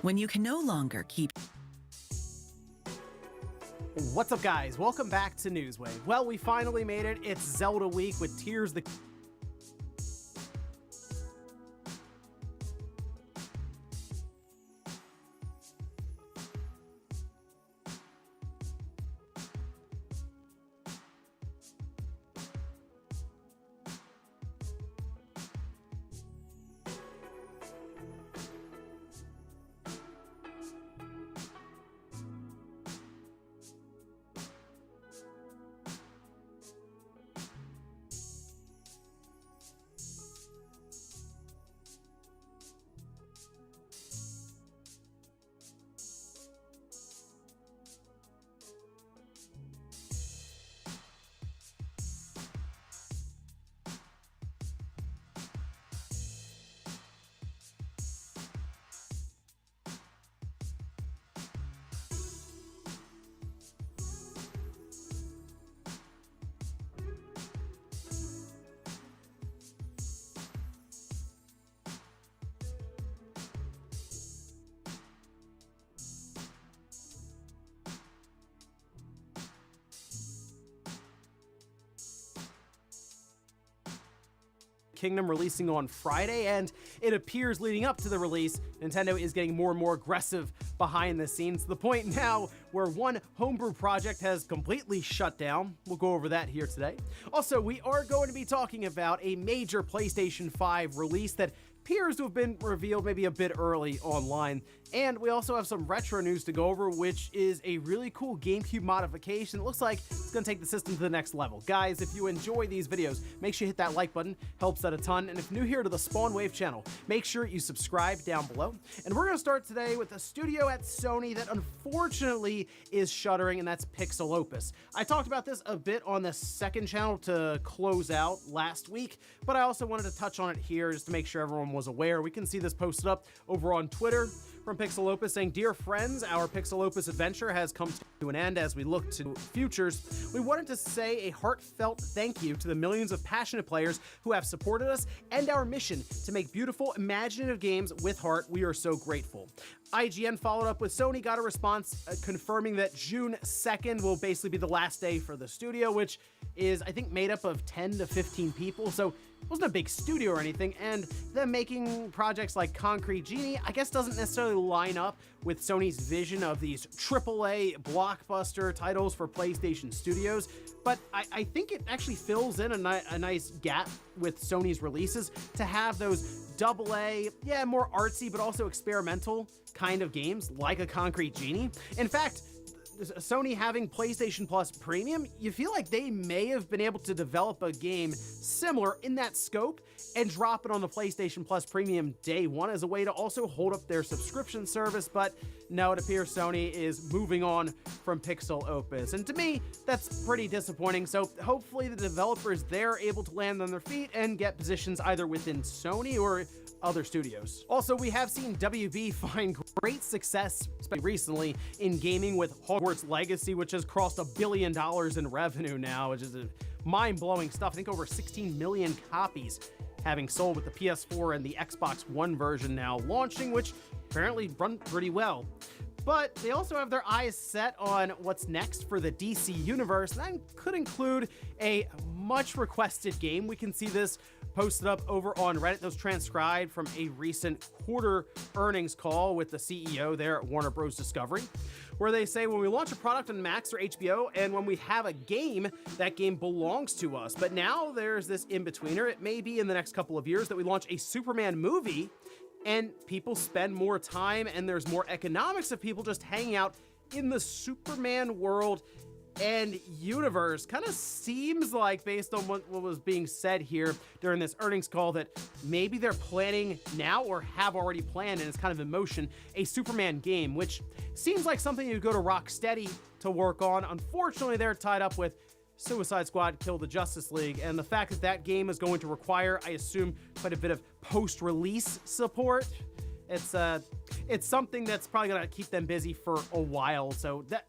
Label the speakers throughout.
Speaker 1: when you can no longer keep.
Speaker 2: What's up, guys? Welcome back to Newswave. Well, we finally made it. It's Zelda week with Tears the Kingdom releasing on Friday, and it appears leading up to the release, Nintendo is getting more and more aggressive behind the scenes, to the point now where one homebrew project has completely shut down. We'll go over that here today. Also, we are going to be talking about a major PlayStation 5 release that appears to have been revealed maybe a bit early online. And we also have some retro news to go over, which is a really cool GameCube modification. It looks like it's going to take the system to the next level. Guys, if you enjoy these videos, make sure you hit that like button. Helps out a ton. And if new here to the SpawnWave channel, make sure you subscribe down below. And we're going to start today with a studio at Sony that unfortunately is shuttering, and that's Pixelopus. I talked about this a bit on the second channel to close out last week, but I also wanted to touch on it here just to make sure everyone was aware. We can see this posted up over on Twitter from Pixelopus saying, "Dear friends, our Pixelopus adventure has come to an end as we look to futures. We wanted to say a heartfelt thank you to the millions of passionate players who have supported us and our mission to make beautiful, imaginative games with heart. We are so grateful." IGN followed up with Sony, got a response confirming that June 2nd will basically be the last day for the studio, which is, I think, made up of 10 to 15 people, so it wasn't a big studio or anything, and them making projects like Concrete Genie, I guess, doesn't necessarily line up with Sony's vision of these AAA blockbuster titles for PlayStation Studios, but I think it actually fills in a nice gap with Sony's releases to have those AA, yeah, more artsy, but also experimental kind of games like a Concrete Genie. In fact, Sony having PlayStation Plus Premium, you feel like they may have been able to develop a game similar in that scope and drop it on the PlayStation Plus Premium day one as a way to also hold up their subscription service, but no, it appears Sony is moving on from Pixelopus, and to me, that's pretty disappointing. So hopefully the developers there are able to land on their feet and get positions either within Sony or other studios. Also, we have seen WB find great success, especially recently, in gaming with Hogwarts Legacy, which has crossed $1 billion in revenue now, which is mind-blowing stuff. I think over 16 million copies having sold with the PS4 and the Xbox One version now launching, which apparently run pretty well. But they also have their eyes set on what's next for the DC universe, and that could include a much requested game. We can see this posted up over on Reddit. That was transcribed from a recent quarter earnings call with the CEO there at Warner Bros. Discovery, where they say, when we launch a product on Max or HBO, and when we have a game, that game belongs to us. But now there's this in-betweener. It may be in the next couple of years that we launch a Superman movie, and people spend more time, and there's more economics of people just hanging out in the Superman world and universe. Kind of seems like, based on what was being said here during this earnings call, that maybe they're planning now or have already planned, and it's kind of in motion, a Superman game, which seems like something you go to Rocksteady to work on. Unfortunately, they're tied up with Suicide Squad Kill the Justice League, and the fact that that game is going to require, I assume, quite a bit of post-release support, it's something that's probably gonna keep them busy for a while. So that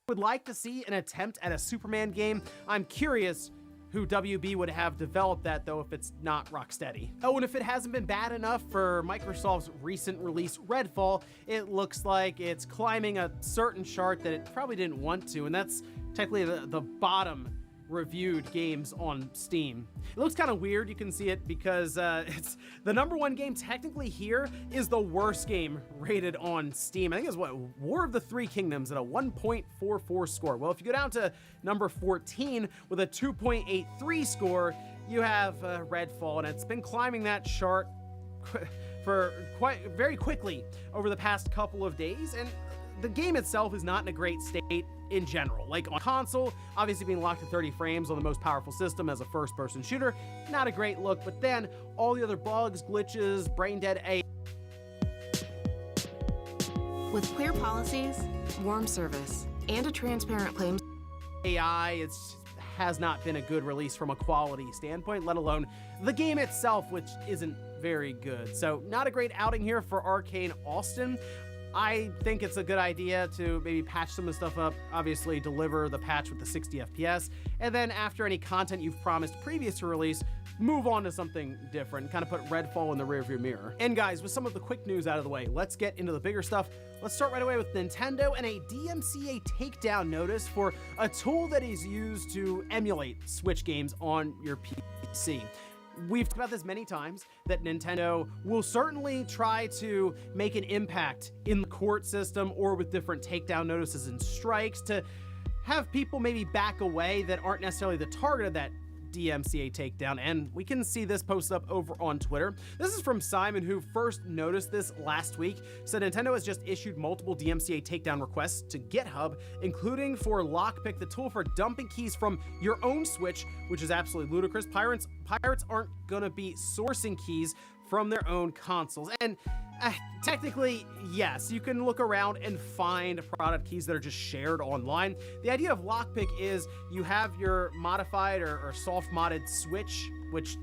Speaker 2: would like to see an attempt at a Superman game. I'm curious who WB would have developed that, though, if it's not Rocksteady. Oh, and if it hasn't been bad enough for Microsoft's recent release, Redfall, it looks like it's climbing a certain chart that it probably didn't want to, and that's technically the bottom reviewed games on Steam. It looks kind of weird. You can see it because it's the #1 game technically here is the worst game rated on Steam. I think it's what, War of the Three Kingdoms at a 1.44 score. Well, if you go down to number 14 with a 2.83 score, you have Redfall, and it's been climbing that chart for very quickly over the past couple of days, and the game itself is not in a great state in general. Like on console, obviously being locked to 30 frames on the most powerful system as a first-person shooter, not a great look, but then all the other bugs, glitches, brain-dead AI.
Speaker 1: With clear policies, warm service, and a transparent claims
Speaker 2: AI, has not been a good release from a quality standpoint, let alone the game itself, which isn't very good. So not a great outing here for Arcane Austin. I think it's a good idea to maybe patch some of the stuff up, obviously deliver the patch with the 60 FPS, and then after any content you've promised previous to release, move on to something different, kind of put Redfall in the rearview mirror. And guys, with some of the quick news out of the way, let's get into the bigger stuff. Let's start right away with Nintendo and a DMCA takedown notice for a tool that is used to emulate Switch games on your PC. We've talked about this many times, that Nintendo will certainly try to make an impact in the court system or with different takedown notices and strikes to have people maybe back away that aren't necessarily the target of that DMCA takedown, and we can see this posted up over on Twitter. This is from Simon, who first noticed this last week. Said Nintendo has just issued multiple DMCA takedown requests to GitHub, including for Lockpick, the tool for dumping keys from your own Switch, which is absolutely ludicrous. Pirates aren't gonna be sourcing keys from their own consoles. And technically, yes, you can look around and find product keys that are just shared online. The idea of Lockpick is you have your modified or soft modded Switch, which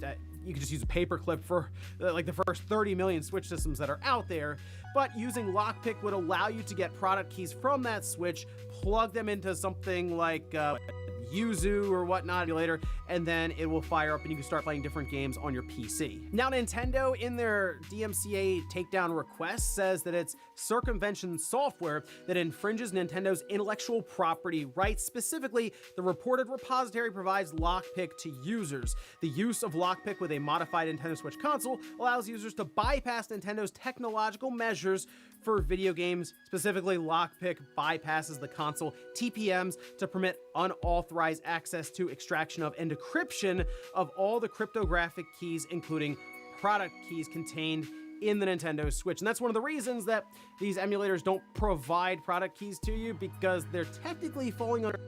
Speaker 2: you can just use a paperclip for like the first 30 million Switch systems that are out there. But using Lockpick would allow you to get product keys from that Switch, plug them into something like Yuzu or whatnot later, and then it will fire up and you can start playing different games on your PC. Now, Nintendo, in their DMCA takedown request, says that it's circumvention software that infringes Nintendo's intellectual property rights. Specifically, the reported repository provides Lockpick to users. The use of Lockpick with a modified Nintendo Switch console allows users to bypass Nintendo's technological measures for video games. Specifically, Lockpick bypasses the console TPMs to permit unauthorized access to extraction of and decryption of all the cryptographic keys, including product keys contained in the Nintendo Switch. And that's one of the reasons that these emulators don't provide product keys to you, because they're technically falling under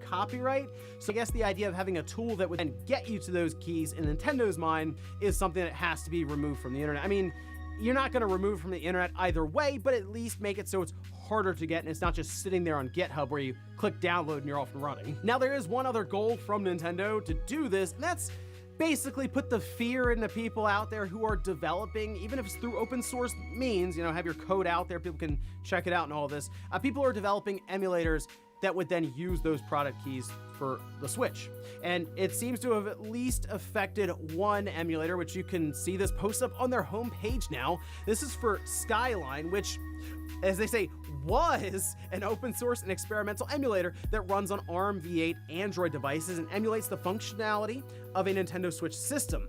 Speaker 2: copyright. So I guess the idea of having a tool that would then get you to those keys in Nintendo's mind is something that has to be removed from the internet. I mean, you're not going to remove from the internet either way, but at least make it so it's harder to get and it's not just sitting there on GitHub where you click download and you're off and running. Now, there is one other goal from Nintendo to do this, and that's basically put the fear into people out there who are developing, even if it's through open source means, you know, have your code out there, people can check it out and all this. People are developing emulators that would then use those product keys for the Switch. And it seems to have at least affected one emulator, which you can see this post up on their homepage now. This is for Skyline, which, as they say, was an open source and experimental emulator that runs on ARM v8 Android devices and emulates the functionality of a Nintendo Switch system.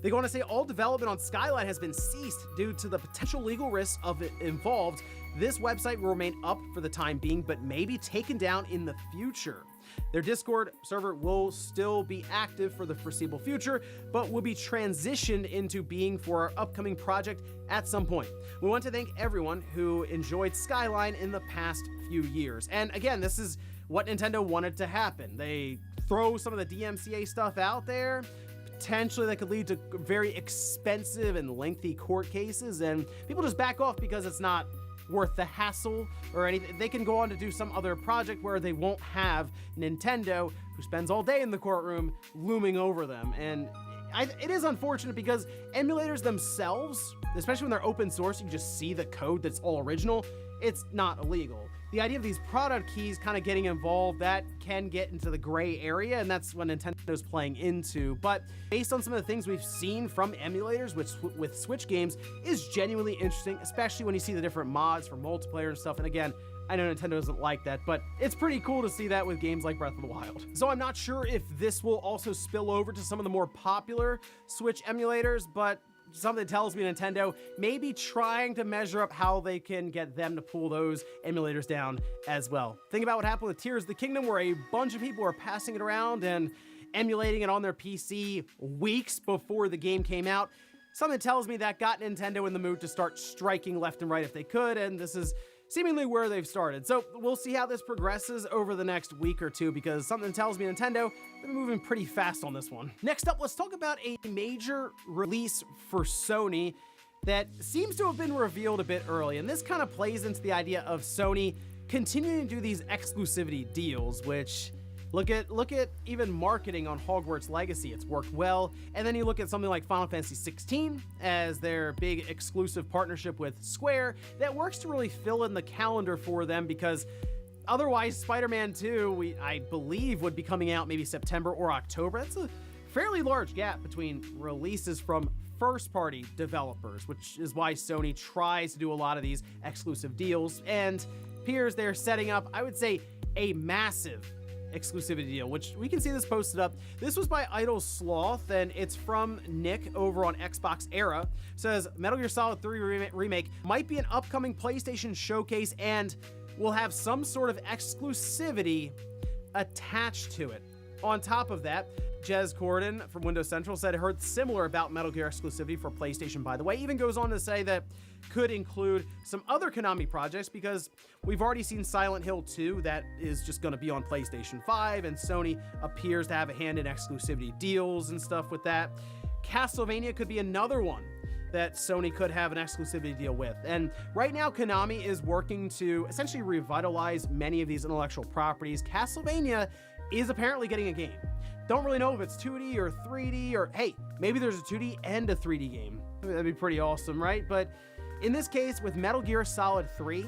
Speaker 2: They go on to say all development on Skyline has been ceased due to the potential legal risks of it involved. This website will remain up for the time being, but may be taken down in the future. Their Discord server will still be active for the foreseeable future, but will be transitioned into being for our upcoming project at some point. We want to thank everyone who enjoyed Skyline in the past few years. And again, this is what Nintendo wanted to happen. They throw some of the DMCA stuff out there. Potentially that could lead to very expensive and lengthy court cases, and people just back off because it's not worth the hassle or anything. They can go on to do some other project where they won't have Nintendo, who spends all day in the courtroom, looming over them. And it is unfortunate because emulators themselves, especially when they're open source, you can just see the code that's all original. It's not illegal. the idea of these product keys kind of getting involved, that can get into the gray area, and that's what Nintendo's playing into. But based on some of the things we've seen from emulators with Switch games is genuinely interesting, especially when you see the different mods for multiplayer and stuff. And again, I know Nintendo doesn't like that, but it's pretty cool to see that with games like Breath of the Wild. So I'm not sure if this will also spill over to some of the more popular Switch emulators, but something tells me Nintendo may be trying to measure up how they can get them to pull those emulators down as well. Think about what happened with Tears of the Kingdom, where a bunch of people were passing it around and emulating it on their PC weeks before the game came out. Something tells me that got Nintendo in the mood to start striking left and right if they could, and this is seemingly where they've started. So we'll see how this progresses over the next week or two, because something tells me Nintendo, they're moving pretty fast on this one. Next up, let's talk about a major release for Sony that seems to have been revealed a bit early. And this kind of plays into the idea of Sony continuing to do these exclusivity deals, which look at even marketing on Hogwarts Legacy. It's worked well. And then you look at something like Final Fantasy 16 as their big exclusive partnership with Square that works to really fill in the calendar for them, because otherwise Spider-Man 2, I believe, would be coming out maybe September or October. That's a fairly large gap between releases from first-party developers, which is why Sony tries to do a lot of these exclusive deals. And appears they're setting up, I would say, a massive exclusivity deal, which we can see this posted up. This was by Idle Sloth, and it's from Nick over on Xbox Era. Says Metal Gear Solid 3 Remake might be an upcoming PlayStation showcase and will have some sort of exclusivity attached to it. On top of that, Jez Corden from Windows Central said heard similar about Metal Gear exclusivity for PlayStation, by the way. Even goes on to say that could include some other Konami projects, because we've already seen Silent Hill 2 that is just going to be on PlayStation 5, and Sony appears to have a hand in exclusivity deals and stuff with that. Castlevania could be another one that Sony could have an exclusivity deal with. And right now, Konami is working to essentially revitalize many of these intellectual properties. Castlevania is apparently getting a game. Don't really know if it's 2D or 3D, or hey, maybe there's a 2D and a 3D game. That'd be pretty awesome, right? But in this case, with Metal Gear Solid 3,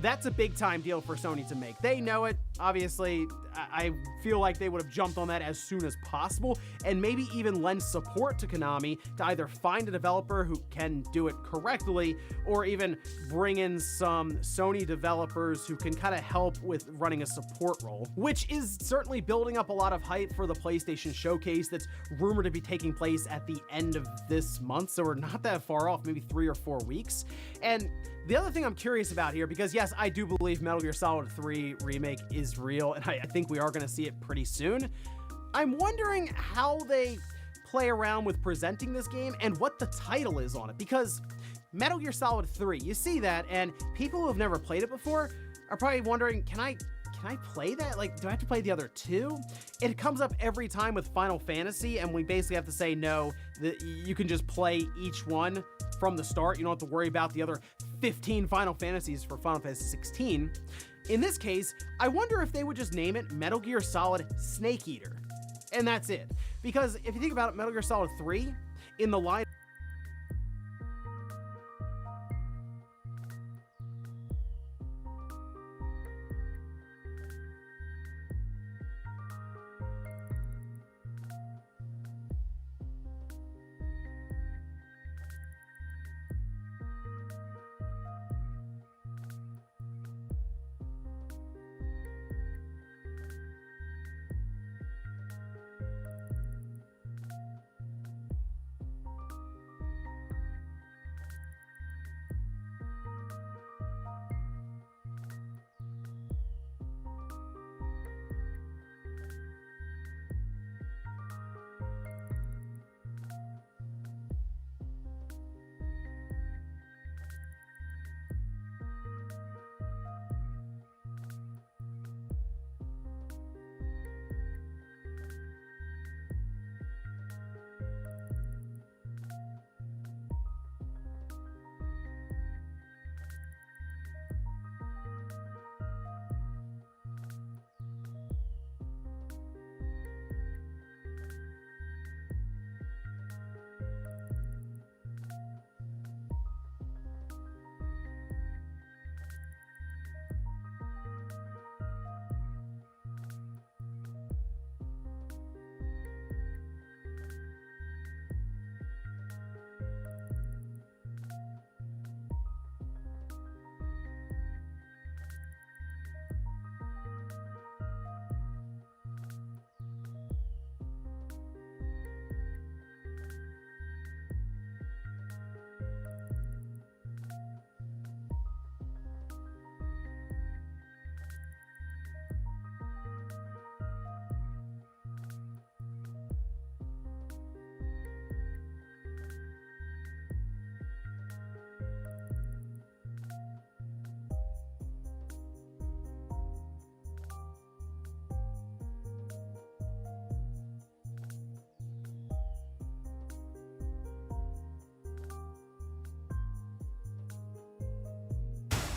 Speaker 2: that's a big time deal for Sony to make. They know it. Obviously, I feel like they would have jumped on that as soon as possible, and maybe even lend support to Konami to either find a developer who can do it correctly, or even bring in some Sony developers who can kind of help with running a support role, which is certainly building up a lot of hype for the PlayStation Showcase that's rumored to be taking place at the end of this month. So we're not that far off, maybe 3 or 4 weeks. And the other thing I'm curious about here, because yes, I do believe Metal Gear Solid 3 Remake is real, and I think we are going to see it pretty soon. I'm wondering how they play around with presenting this game and what the title is on it, because Metal Gear Solid 3, you see that, and people who have never played it before are probably wondering, can I play that? Like, do I have to play the other two? It comes up every time with Final Fantasy, and we basically have to say no, that you can just play each one from the start. You don't have to worry about the other 15 Final Fantasies for Final Fantasy 16. In this case, I wonder if they would just name it Metal Gear Solid Snake Eater. And that's it. Because if you think about it, Metal Gear Solid 3, in the line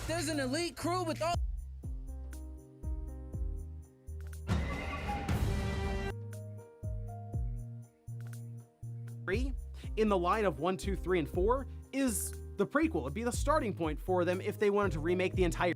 Speaker 3: There's an elite crew with all.
Speaker 2: In the line of 1, 2, 3, and 4 is the prequel. It'd be the starting point for them if they wanted to remake the entire.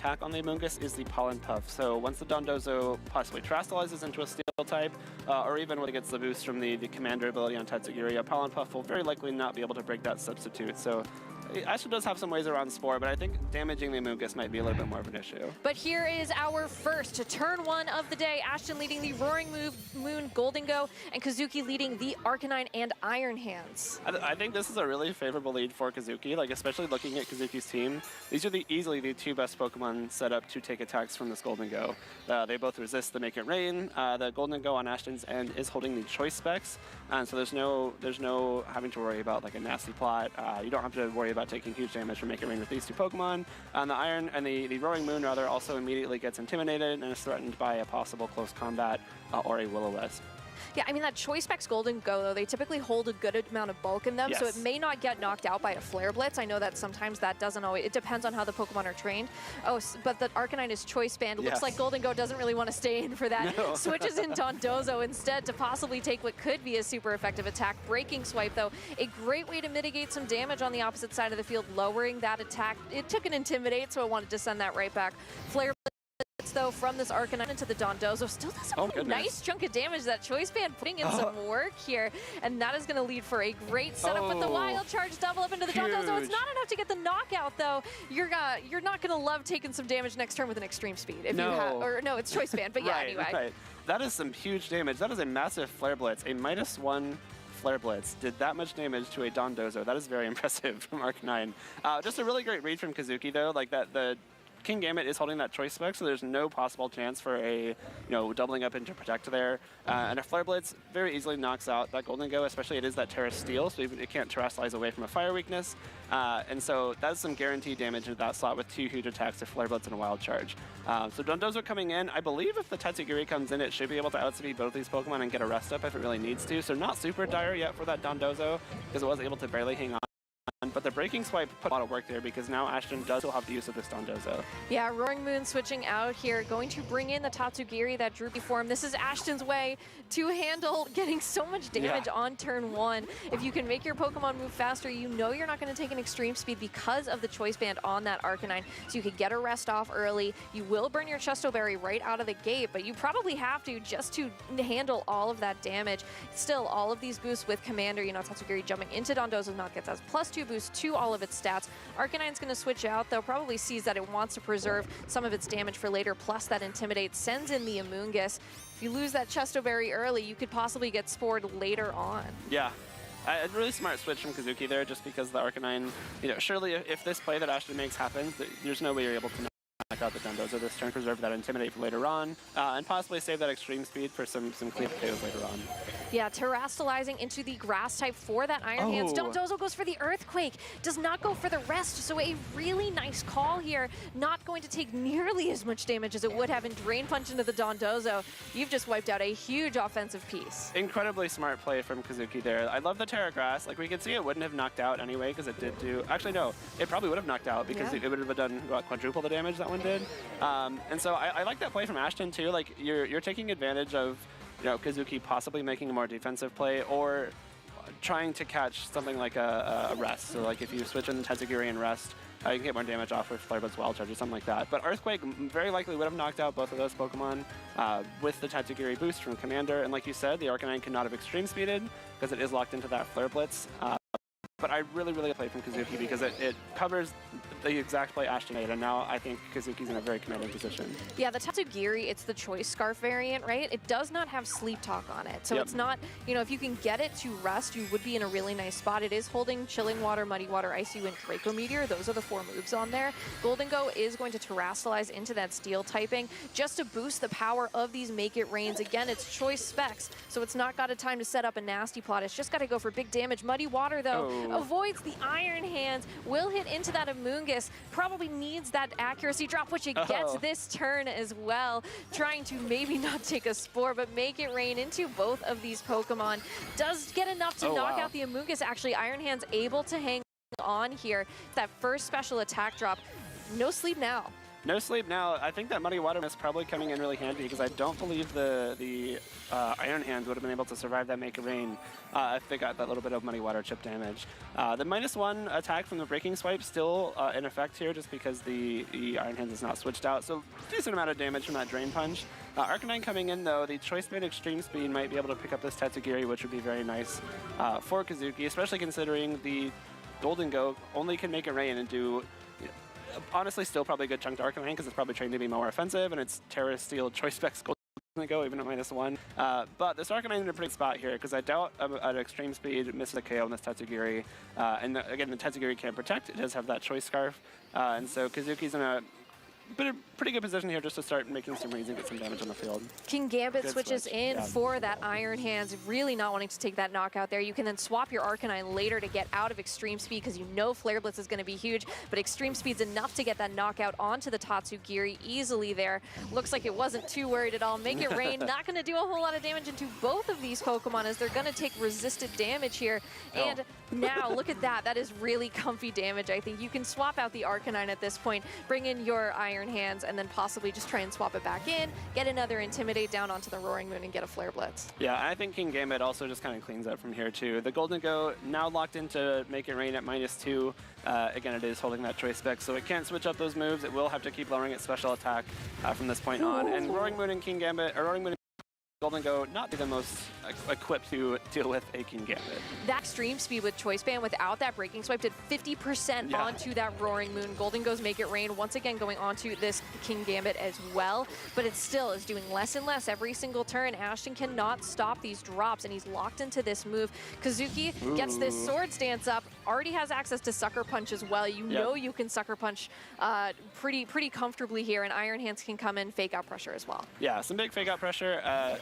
Speaker 4: attack on the Amoonguss is the Pollen Puff. So once the Dondozo possibly terastallizes into a Steel type, or even when it gets the boost from the Commander ability on Tatsugiri, a Pollen Puff will very likely not be able to break that substitute. So Ashton does have some ways around Spore, but I think damaging the Amoonguss might be a little bit more of an issue.
Speaker 5: But here is our first turn one of the day. Ashton leading the Roaring Moon, Gholdengo, and Kazuki leading the Arcanine and Iron Hands.
Speaker 4: I think this is a really favorable lead for Kazuki, like especially looking at Kazuki's team. These are easily the two best Pokemon set up to take attacks from this Gholdengo. They both resist the Make It Rain. The Gholdengo on Ashton's end is holding the choice specs, and so there's no having to worry about like a nasty plot. You don't have to worry about taking huge damage from Make It Rain with these two Pokemon. And the Iron and the Roaring Moon rather also immediately gets intimidated and is threatened by a possible close combat or a Will-O-Wisp.
Speaker 5: Yeah, I mean, that Choice Specs Gholdengo, though, they typically hold a good amount of bulk in them, so it may not get knocked out by a Flare Blitz. I know that sometimes that doesn't always, it depends on how the Pokemon are trained. Oh, but the Arcanine is Choice Band. Looks like Gholdengo doesn't really want to stay in for that. No. Switches in Dondozo instead to possibly take what could be a super effective attack. Breaking Swipe, though, a great way to mitigate some damage on the opposite side of the field, lowering that attack. It took an Intimidate, so I wanted to send that right back. Flare Blitz, though, from this Arcanine into the Dondozo still does a pretty nice chunk of damage. That Choice Band putting in some work here, and that is going to lead for a great setup with the Wild Charge double up into the Dondozo. It's not enough to get the knockout, though. You're not going to love taking some damage next turn with an Extreme Speed. If you have, or no, it's Choice Band, but yeah, anyway.
Speaker 4: Right. That is some huge damage. That is a massive Flare Blitz. A -1 Flare Blitz did that much damage to a Dondozo. That is very impressive from Arcanine. Just a really great read from Kazuki, though. Like that, the Kingambit is holding that choice spec, so there's no possible chance for a, doubling up into Protect there. And a Flare Blitz very easily knocks out that Gholdengo, especially it is that Terra Steel, so it can't terastallize away from a fire weakness. And so that's some guaranteed damage into that slot with two huge attacks, a Flare Blitz and a Wild Charge. So Dondozo coming in, I believe if the Tatsugiri comes in, it should be able to outspeed both these Pokemon and get a rest up if it really needs to. So not super dire yet for that Dondozo, because it was able to barely hang on. But the Breaking Swipe put a lot of work there because now Ashton does still have the use of this Dondozo.
Speaker 5: Yeah, Roaring Moon switching out here, going to bring in the Tatsugiri, that droopy form. This is Ashton's way to handle getting so much damage on turn one. If you can make your Pokemon move faster, you know you're not going to take an Extreme Speed because of the Choice Band on that Arcanine. So you could get a rest off early. You will burn your Chesto Berry right out of the gate, but you probably have to just to handle all of that damage. Still, all of these boosts with Commander, Tatsugiri jumping into Dondozo not gets us +2 boost to all of its stats. Arcanine's going to switch out, though, probably sees that it wants to preserve some of its damage for later, plus that Intimidate sends in the Amoonguss. If you lose that Chesto Berry early, you could possibly get spored later on.
Speaker 4: Yeah. A really smart switch from Kazuki there, just because the Arcanine, surely if this play that Ashton makes happens, there's no way you're able to knock out the Dondozo this turn, preserve that Intimidate for later on, and possibly save that Extreme Speed for some clean potatoes later on.
Speaker 5: Yeah, terastallizing into the Grass type for that Iron Hands. Dondozo goes for the Earthquake, does not go for the rest, so a really nice call here. Not going to take nearly as much damage as it would have in Drain Punch into the Dondozo. You've just wiped out a huge offensive piece.
Speaker 4: Incredibly smart play from Kazuki there. I love the Terra Grass. Like, we could see it wouldn't have knocked out anyway, because it did do... Actually, no, it probably would have knocked out, because it would have done, what, quadruple the damage that one did. And so I like that play from Ashton, too. Like, you're taking advantage of Kazuki possibly making a more defensive play or trying to catch something like a rest. So like if you switch in Tatsugiri and rest, you can get more damage off with Flare Blitz, Wild Charge, or something like that. But Earthquake very likely would have knocked out both of those Pokemon with the Tatsugiri boost from Commander. And like you said, the Arcanine cannot have Extreme Speeded because it is locked into that Flare Blitz. But I really play from Kazuki because it covers the exact play Ashton made, and now I think Kazuki's in a very commanding position.
Speaker 5: Yeah, the Tatsugiri, it's the Choice Scarf variant, right? It does not have Sleep Talk on it, so it's not, if you can get it to rest, you would be in a really nice spot. It is holding Chilling Water, Muddy Water, Icy Wind, Draco Meteor. Those are the 4 moves on there. Gholdengo is going to terastallize into that Steel typing just to boost the power of these Make It Rains. Again, it's Choice Specs, so it's not got a time to set up a nasty plot. It's just got to go for big damage. Muddy Water, though, avoids the Iron Hands, will hit into that Amoonguss, probably needs that accuracy drop, which it gets this turn as well, trying to maybe not take a Spore, but Make It Rain into both of these Pokemon. Does get enough to knock out the Amoonguss. Actually, Iron Hands able to hang on here. That first special attack drop, no sleep now.
Speaker 4: No sleep now. I think that Muddy Water is probably coming in really handy because I don't believe the Iron Hands would have been able to survive that Make It Rain if they got that little bit of Muddy Water chip damage. The -1 attack from the Breaking Swipe still in effect here just because the Iron Hands is not switched out, so decent amount of damage from that Drain Punch. Arcanine coming in though, the Choice Band Extreme Speed might be able to pick up this Tatsugiri, which would be very nice for Kazuki, especially considering the Golden Go only can Make It Rain and do honestly still probably a good chunk to Arcanine because it's probably trained to be more offensive and it's Terra Steel Choice Specs Golden Go even at -1. But this Arcanine in a pretty spot here because I doubt at Extreme Speed misses a KO on this Tatsugiri. Again, the Tatsugiri can't protect. It does have that Choice Scarf. And so Kazuki's in a pretty good position here just to start making some reads and get some damage on the field.
Speaker 5: Kingambit
Speaker 4: Good
Speaker 5: switches
Speaker 4: switch,
Speaker 5: in
Speaker 4: yeah.
Speaker 5: for that Iron Hands, really not wanting to take that knockout there. You can then swap your Arcanine later to get out of Extreme Speed because you know Flare Blitz is going to be huge, but Extreme Speed's enough to get that knockout onto the Tatsugiri easily there. Looks like it wasn't too worried at all. Make It Rain, not going to do a whole lot of damage into both of these Pokemon as they're going to take resisted damage here.
Speaker 4: Oh.
Speaker 5: And now, look at that. That is really comfy damage, I think. You can swap out the Arcanine at this point, bring in your Iron Hands, and then possibly just try and swap it back in, get another Intimidate down onto the Roaring Moon, and get a Flare Blitz.
Speaker 4: Yeah, I think Kingambit also just kind of cleans up from here too. The Golden Go now locked into Make It Rain at -2. Again, it is holding that Choice Spec, so it can't switch up those moves. It will have to keep lowering its special attack from this point on. And Roaring Moon and Kingambit, or Roaring Moon and Golden Go, not be the most equipped to deal with a Kingambit.
Speaker 5: That Extreme Speed with Choice Band without that Breaking Swipe did 50% onto that Roaring Moon. Golden Go's Make It Rain once again going onto this Kingambit as well, but it still is doing less and less every single turn. Ashton cannot stop these drops, and he's locked into this move. Kazuki gets this Swords Dance up, already has access to Sucker Punch as well. You know you can Sucker Punch pretty comfortably here, and Iron Hands can come in, fake out pressure as well.
Speaker 4: Yeah, some big fake out pressure.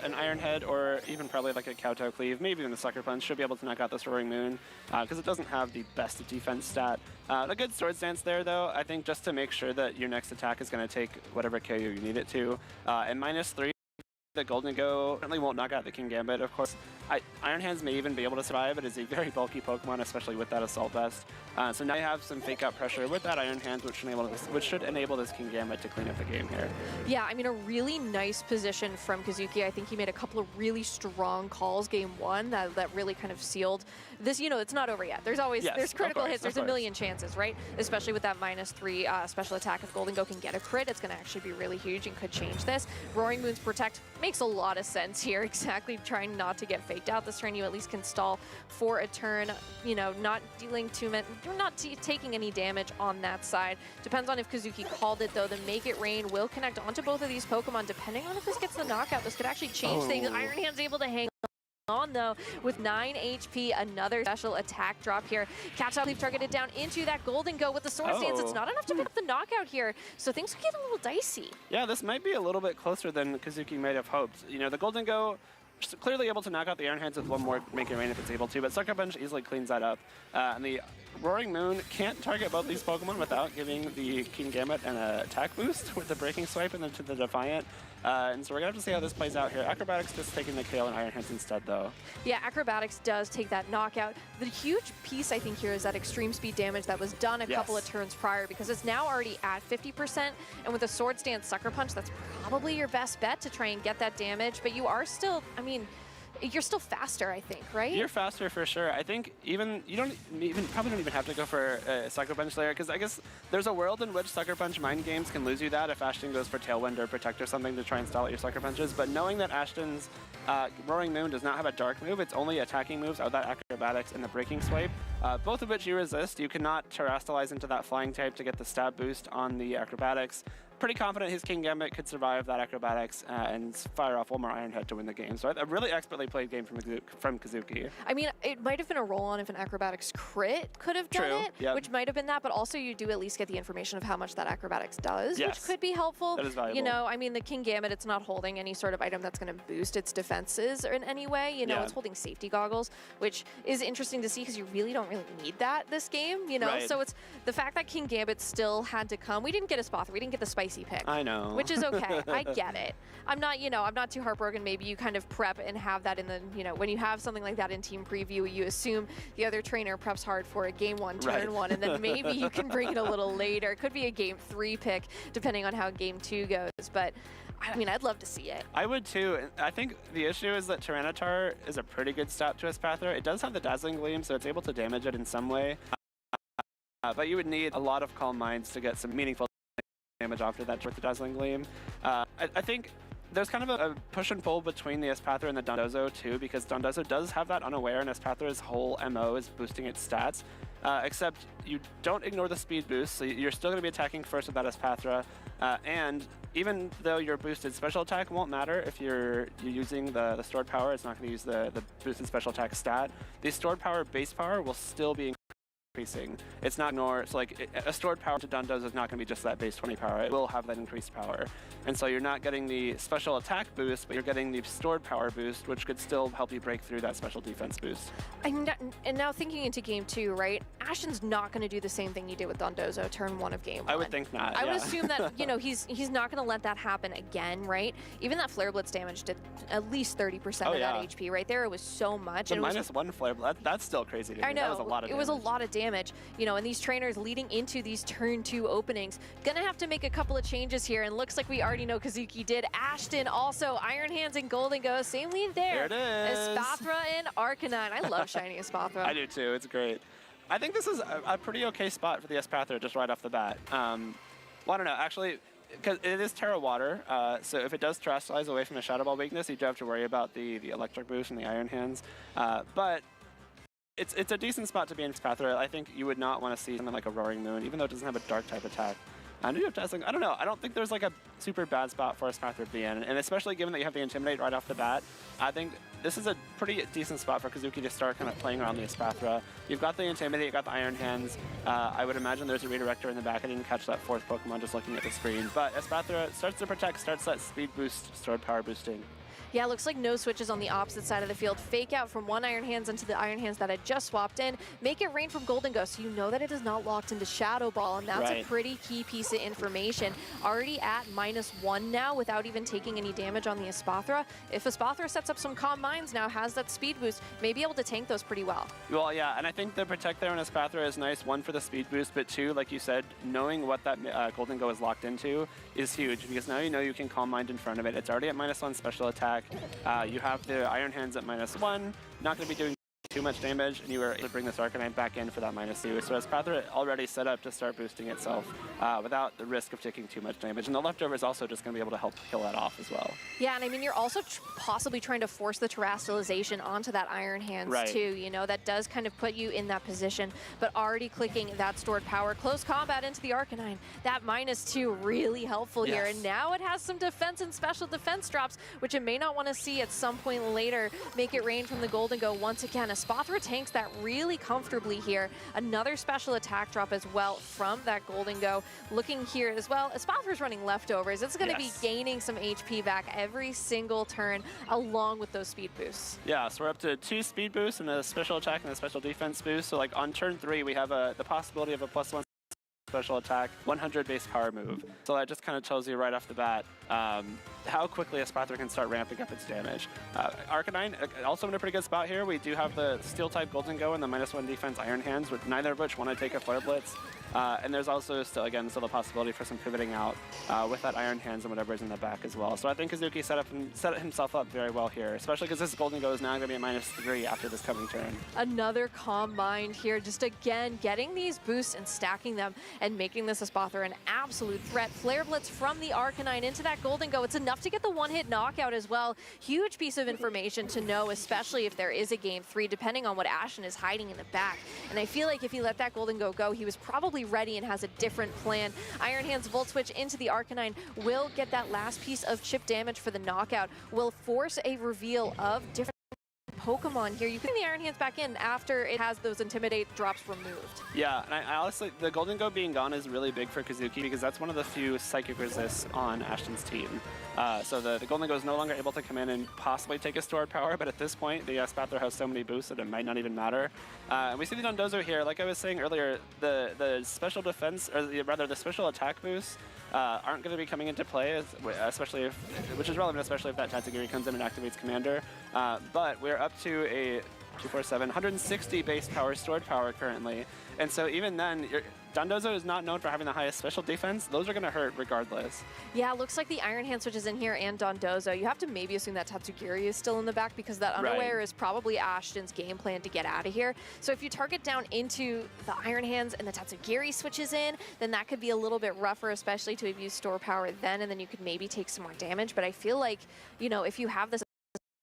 Speaker 4: An Iron Head or even probably like a Kowtow Cleave, maybe even a Sucker Punch should be able to knock out this Roaring Moon because it doesn't have the best defense stat. A good Swords Dance there though, I think just to make sure that your next attack is going to take whatever KO you need it to. And -3, the Golden Go certainly won't knock out the Kingambit, of course. Iron Hands may even be able to survive. It is a very bulky Pokemon, especially with that Assault Vest. So now you have some fake out pressure with that Iron Hands, which should enable this Kingambit to clean up the game here.
Speaker 5: Yeah, I mean, a really nice position from Kazuki. I think he made a couple of really strong calls game one that really kind of sealed this. You know, it's not over yet. There's always there's critical hits. There's a million chances, right? Especially with that -3 special attack. If Golden Go can get a crit, it's going to actually be really huge and could change this. Roaring Moon's Protect makes a lot of sense here. Exactly, trying not to get faked out this turn. You at least can stall for a turn. You know, not dealing too much. You're not taking any damage on that side. Depends on if Kazuki called it though. The Make It Rain will connect onto both of these Pokemon. Depending on if this gets the knockout, this could actually change things. Iron Hand's able to hang on though with 9 HP. Another special attack drop here. Kowtow Cleave targeted down into that Golden Go with the Swords Dance. It's not enough to pick up the knockout here, so things could get a little dicey.
Speaker 4: Yeah, this might be a little bit closer than Kazuki might have hoped. You know, the Golden Go clearly able to knock out the Iron Hands with one more Make It Rain if it's able to, but Sucker Punch easily cleans that up. And the Roaring Moon can't target both these Pokemon without giving the Kingambit an attack boost with the Breaking Swipe and then to the Defiant. And so we're going to have to see how this plays out here. Acrobatics just taking the KO and Iron Hands instead, though.
Speaker 5: Yeah, Acrobatics does take that knockout. The huge piece, I think, here is that Extreme Speed damage that was done a couple of turns prior, because it's now already at 50%, and with a Swords Dance Sucker Punch, that's probably your best bet to try and get that damage, but you are still, I mean, you're still faster, I think, right?
Speaker 4: You're faster for sure. I think you probably don't even have to go for a Sucker Punch there, because I guess there's a world in which Sucker Punch mind games can lose you that if Ashton goes for Tailwind or Protect or something to try and stall out your Sucker Punches. But knowing that Ashton's Roaring Moon does not have a Dark move, its only attacking moves are that Acrobatics and the Breaking Swipe, both of which you resist. You cannot Terrastalize into that Flying type to get the stab boost on the Acrobatics. Pretty confident his Kingambit could survive that Acrobatics and fire off one more Iron Head to win the game. So a really expertly played game from Kazuki.
Speaker 5: I mean, it might have been a roll-on if an Acrobatics crit could have done it, which might have been that, but also you do at least get the information of how much that Acrobatics does, which could be helpful.
Speaker 4: That is valuable.
Speaker 5: You know, I mean, the Kingambit, it's not holding any sort of item that's going to boost its defenses or in any way. You know, it's holding Safety Goggles, which is interesting to see because you really don't need that this game, you know? So it's the fact that Kingambit still had to come. We didn't get a Spothor, we didn't get the Spicy spicy pick.
Speaker 4: I know.
Speaker 5: Which is okay. I get it. I'm not, I'm not too heartbroken. Maybe you kind of prep and have that in the, when you have something like that in team preview, you assume the other trainer preps hard for a game 1, turn 1, and then maybe you can bring it a little later. It could be a game 3 pick, depending on how game 2 goes. But I mean, I'd love to see it.
Speaker 4: I would too. I think the issue is that Tyranitar is a pretty good stat to Espathra. It does have the Dazzling Gleam, so it's able to damage it in some way. But you would need a lot of Calm Minds to get some meaningful damage after that with the Dazzling Gleam. I think there's kind of a push and pull between the Espathra and the Dondozo too, because Dondozo does have that unaware, and Espathra's whole MO is boosting its stats. Except you don't ignore the speed boost, so you're still going to be attacking first with that Espathra. And even though your boosted special attack won't matter if you're using the stored power, it's not going to use the boosted special attack stat. The stored power base power will still be increasing. It's not ignore, so like a stored power to Dondozo is not going to be just that base 20 power. It will have that increased power. And so you're not getting the special attack boost, but you're getting the stored power boost, which could still help you break through that special defense boost.
Speaker 5: And now thinking into game 2, right? Ashton's not going to do the same thing he did with Dondozo turn 1 of game 1.
Speaker 4: I would think not.
Speaker 5: I would assume that, he's not going to let that happen again, right? Even that Flare Blitz damage did at least 30% of that HP right there. It was so much.
Speaker 4: The -1 Flare Blitz, that's still crazy to me.
Speaker 5: I know.
Speaker 4: That was a lot of damage.
Speaker 5: It was a lot of damage. And these trainers leading into these turn 2 openings, gonna have to make a couple of changes here, and looks like we already know Kazuki did. Ashton also, Iron Hands and Gholdengo, same lead there.
Speaker 4: There it is.
Speaker 5: Espathra and Arcanine. I love shiny Espathra.
Speaker 4: I do too, it's great. I think this is a pretty okay spot for the Espathra just right off the bat. Well, I don't know, actually, because it is Terra Water, so if it does Terastallize away from the Shadow Ball weakness, you do have to worry about the Electric Boost and the Iron Hands. But it's a decent spot to be in Espathra. I think you would not want to see something like a Roaring Moon, even though it doesn't have a Dark type attack. I do have Dazzling. I don't know. I don't think there's like a super bad spot for Espathra to be in, and especially given that you have the Intimidate right off the bat, I think this is a pretty decent spot for Kazuki to start kind of playing around the Espathra. You've got the Intimidate, you've got the Iron Hands. I would imagine there's a Redirector in the back. I didn't catch that 4th Pokemon just looking at the screen, but Espathra starts to protect, starts that speed boost, stored power boosting.
Speaker 5: Yeah, looks like no switches on the opposite side of the field. Fake out from one Iron Hands into the Iron Hands that had just swapped in. Make it rain from Gholdengo, so you know that it is not locked into Shadow Ball, and that's a pretty key piece of information. Already at -1 now without even taking any damage on the Espathra. If Espathra sets up some Calm Minds now, has that speed boost, may be able to tank those pretty well.
Speaker 4: Well, yeah, and I think the Protect there on Espathra is nice. 1 for the speed boost, but 2, like you said, knowing what that Gholdengo is locked into is huge, because now you know you can Calm Mind in front of it. It's already at -1 special attack. You have the Iron Hands at -1, not going to be doing too much damage, and you were able to bring this Arcanine back in for that -2. So Espathra already set up to start boosting itself without the risk of taking too much damage. And the leftover is also just going to be able to help kill that off as well.
Speaker 5: Yeah, and I mean, you're also possibly trying to force the Terastallization onto that Iron Hands too. That does kind of put you in that position, but already clicking that stored power. Close combat into the Arcanine. That -2 really helpful here. And now it has some defense and special defense drops, which it may not want to see at some point later. Make it rain from the Gholdengo once again. Espathra tanks that really comfortably here. Another special attack drop as well from that Gholdengo. Looking here as well, Espathra's running leftovers. It's going to be gaining some HP back every single turn along with those speed boosts.
Speaker 4: Yeah, so we're up to 2 speed boosts and a special attack and a special defense boost. So like on turn 3, we have the possibility of a +1 special attack, 100 base power move. So that just kind of tells you right off the bat how quickly Espathra can start ramping up its damage. Arcanine, also in a pretty good spot here. We do have the Steel-type Gholdengo and the -1 defense Iron Hands, with neither of which want to take a Flare Blitz. And there's also still the possibility for some pivoting out with that Iron Hands and whatever's in the back as well. So I think Kazuki set himself up very well here, especially because this Gholdengo is now going to be at -3 after this coming turn.
Speaker 5: Another Calm Mind here, just again getting these boosts and stacking them and making this Espathra an absolute threat. Flare Blitz from the Arcanine into that Gholdengo. It's enough to get the one-hit knockout as well. Huge piece of information to know, especially if there is a game 3, depending on what Ashton is hiding in the back. And I feel like if he let that Gholdengo go, he was probably ready and has a different plan. Iron Hands Volt Switch into the Arcanine will get that last piece of chip damage for the knockout, will force a reveal of different Pokemon here. You can bring the Iron Hands back in after it has those Intimidate drops removed.
Speaker 4: Yeah, and I honestly, the Gholdengo being gone is really big for Kazuki, because that's one of the few Psychic Resists on Ashton's team. So the Gholdengo is no longer able to come in and possibly take a stored power, but at this point, the Espathra has so many boosts that it might not even matter. And we see the Dondozo here. Like I was saying earlier, the special defense, or rather the special attack boost, aren't going to be coming into play, especially if, which is relevant, especially if that Tatsugiri comes in and activates Commander. But we're up to a 247, 160 base power, stored power currently. And so even then, Dondozo is not known for having the highest special defense. Those are going to hurt regardless.
Speaker 5: Yeah, looks like the Iron Hand switches in here and Dondozo. You have to maybe assume that Tatsugiri is still in the back because that Unaware is probably Ashton's game plan to get out of here. So if you target down into the Iron Hands and the Tatsugiri switches in, then that could be a little bit rougher, especially to have used store power then, and then you could maybe take some more damage. But I feel like, you know, if you have this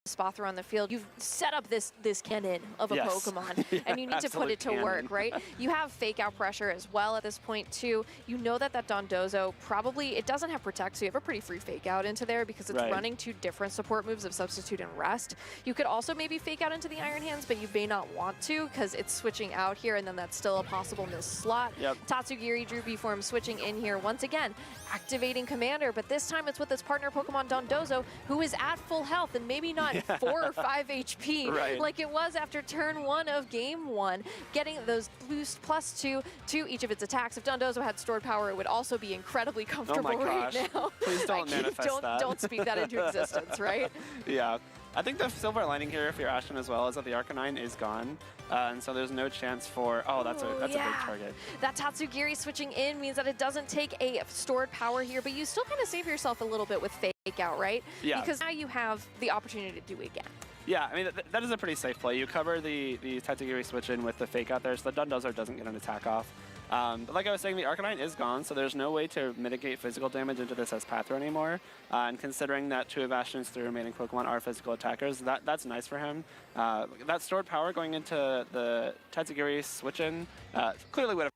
Speaker 5: Spathra on the field, you've set up this cannon of a Pokemon, and you need to put it to work, right? You have fake out pressure as well at this point too. You know that Dondozo probably, it doesn't have protect, so you have a pretty free fake out into there because it's running 2 different support moves of substitute and rest. You could also maybe fake out into the Iron Hands, but you may not want to because it's switching out here, and then that's still a possible miss slot. Tatsugiri Droopy form switching in here once again, activating Commander, but this time it's with its partner Pokemon Dondozo, who is at full health and maybe not 4 or 5 HP like it was after turn 1 of game 1, getting those boost +2 to each of its attacks. If Dondozo had stored power, it would also be incredibly comfortable right now.
Speaker 4: Please don't manifest that.
Speaker 5: Don't speak that into existence, right?
Speaker 4: Yeah. I think the silver lining here, if you're Ashton as well, is that the Arcanine is gone. And so there's no chance for, that's a big target.
Speaker 5: That Tatsugiri switching in means that it doesn't take a stored power here, but you still kind of save yourself a little bit with fake out, right?
Speaker 4: Yeah.
Speaker 5: Because now you have the opportunity to do it again.
Speaker 4: Yeah, I mean, that is a pretty safe play. You cover the Tatsugiri switch in with the fake out there, so the Dondozo doesn't get an attack off. But like I was saying, the Arcanine is gone, so there's no way to mitigate physical damage into this Espathra anymore. And considering that 2 of Ashton's 3 remaining Pokemon are physical attackers, that's nice for him. That stored power going into the Tatsugiri switch-in clearly would have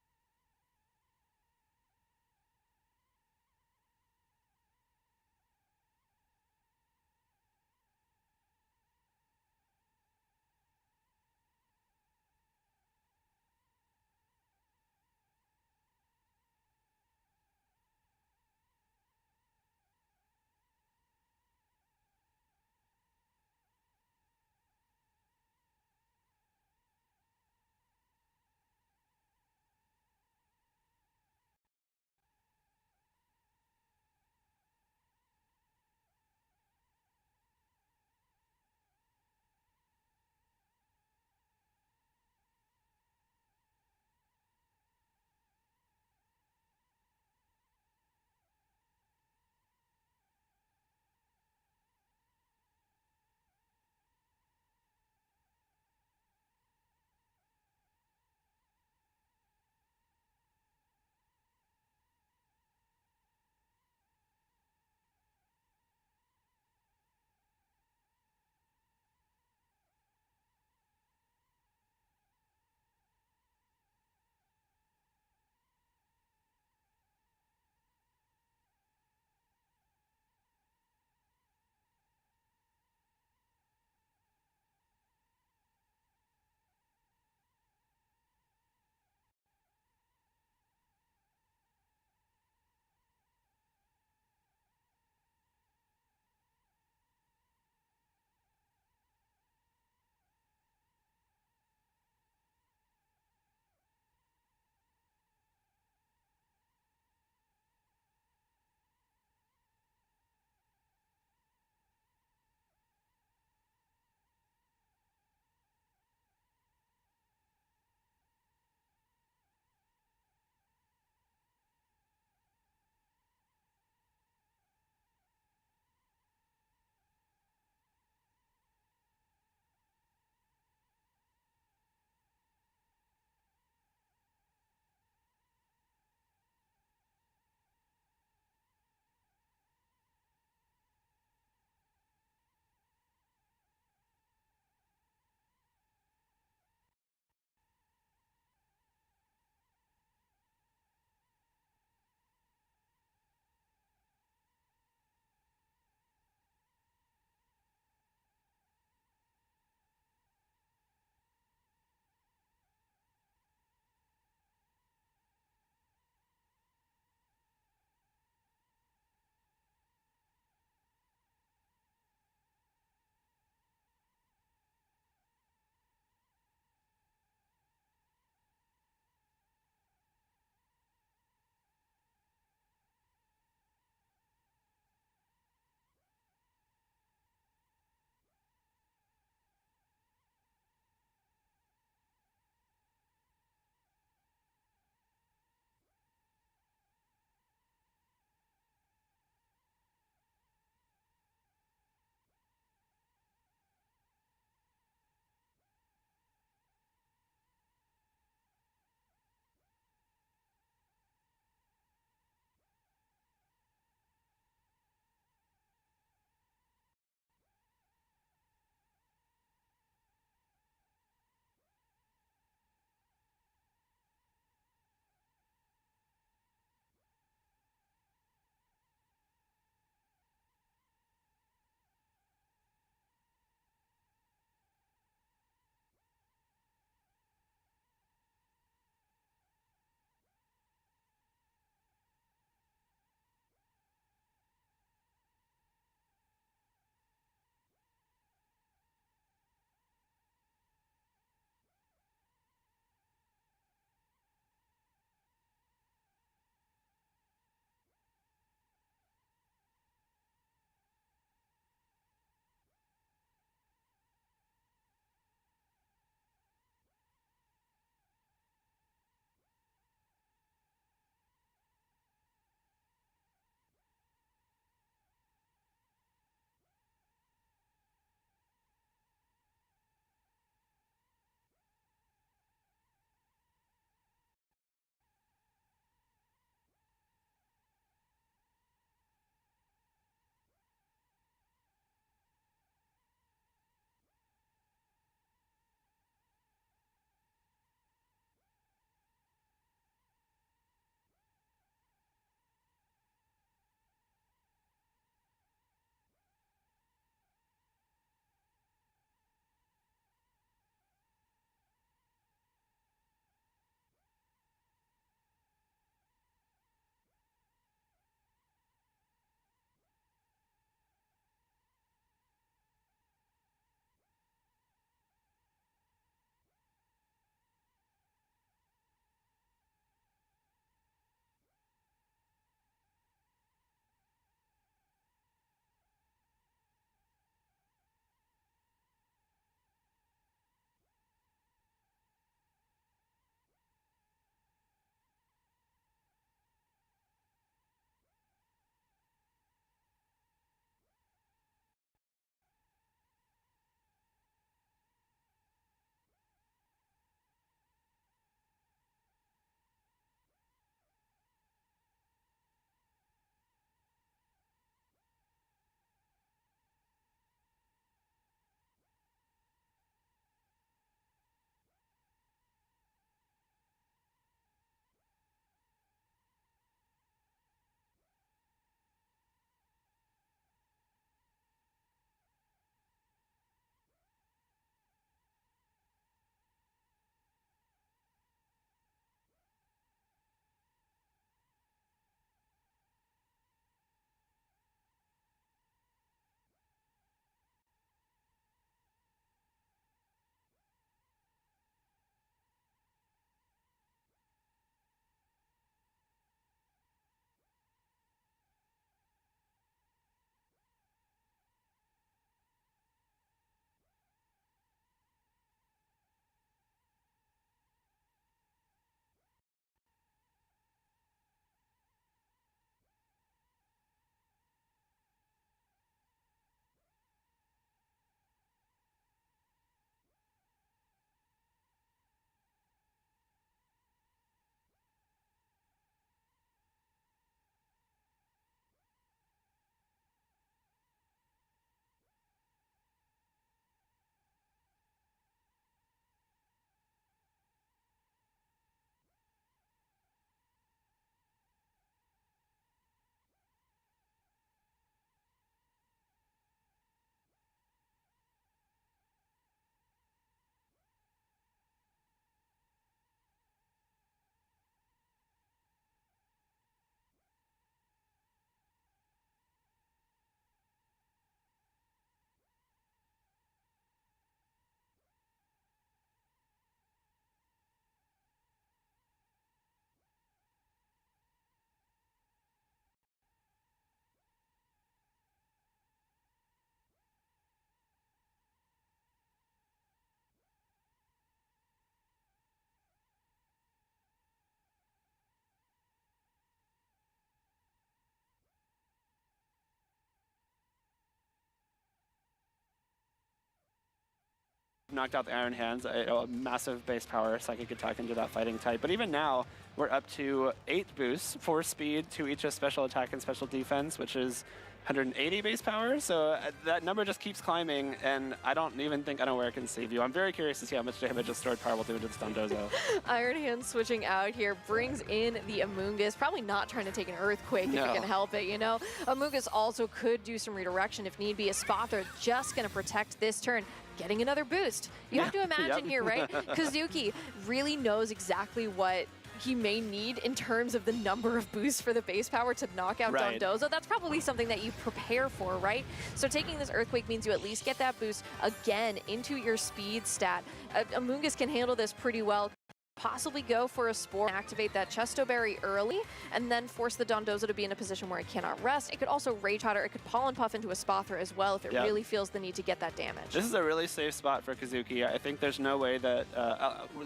Speaker 4: knocked out the Iron Hands, a massive base power psychic attack into that fighting type. But even now, we're up to 8 boosts, 4 speed to each of special attack and special defense, which is 180 base power, so that number just keeps climbing, and I don't even think Unaware can save you. I'm very curious to see how much damage a stored power will do to this Dondozo.
Speaker 5: Iron Hand switching out here brings in the Amoonguss, probably not trying to take an Earthquake if it can help it, you know? Amoonguss also could do some redirection if need be. A Spothra just going to protect this turn, getting another boost. You have to imagine here, right? Kazuki really knows exactly what he may need in terms of the number of boosts for the base power to knock out Dondozo. That's probably something that you prepare for, right? So taking this Earthquake means you at least get that boost again into your speed stat. Amoonguss can handle this pretty well. Possibly go for a Spore, activate that Chesto Berry early, and then force the Dondozo to be in a position where it cannot rest. It could also Rage Powder, it could Pollen Puff into a Spothra as well if it really feels the need to get that damage.
Speaker 4: This is a really safe spot for Kazuki. I think there's no way that,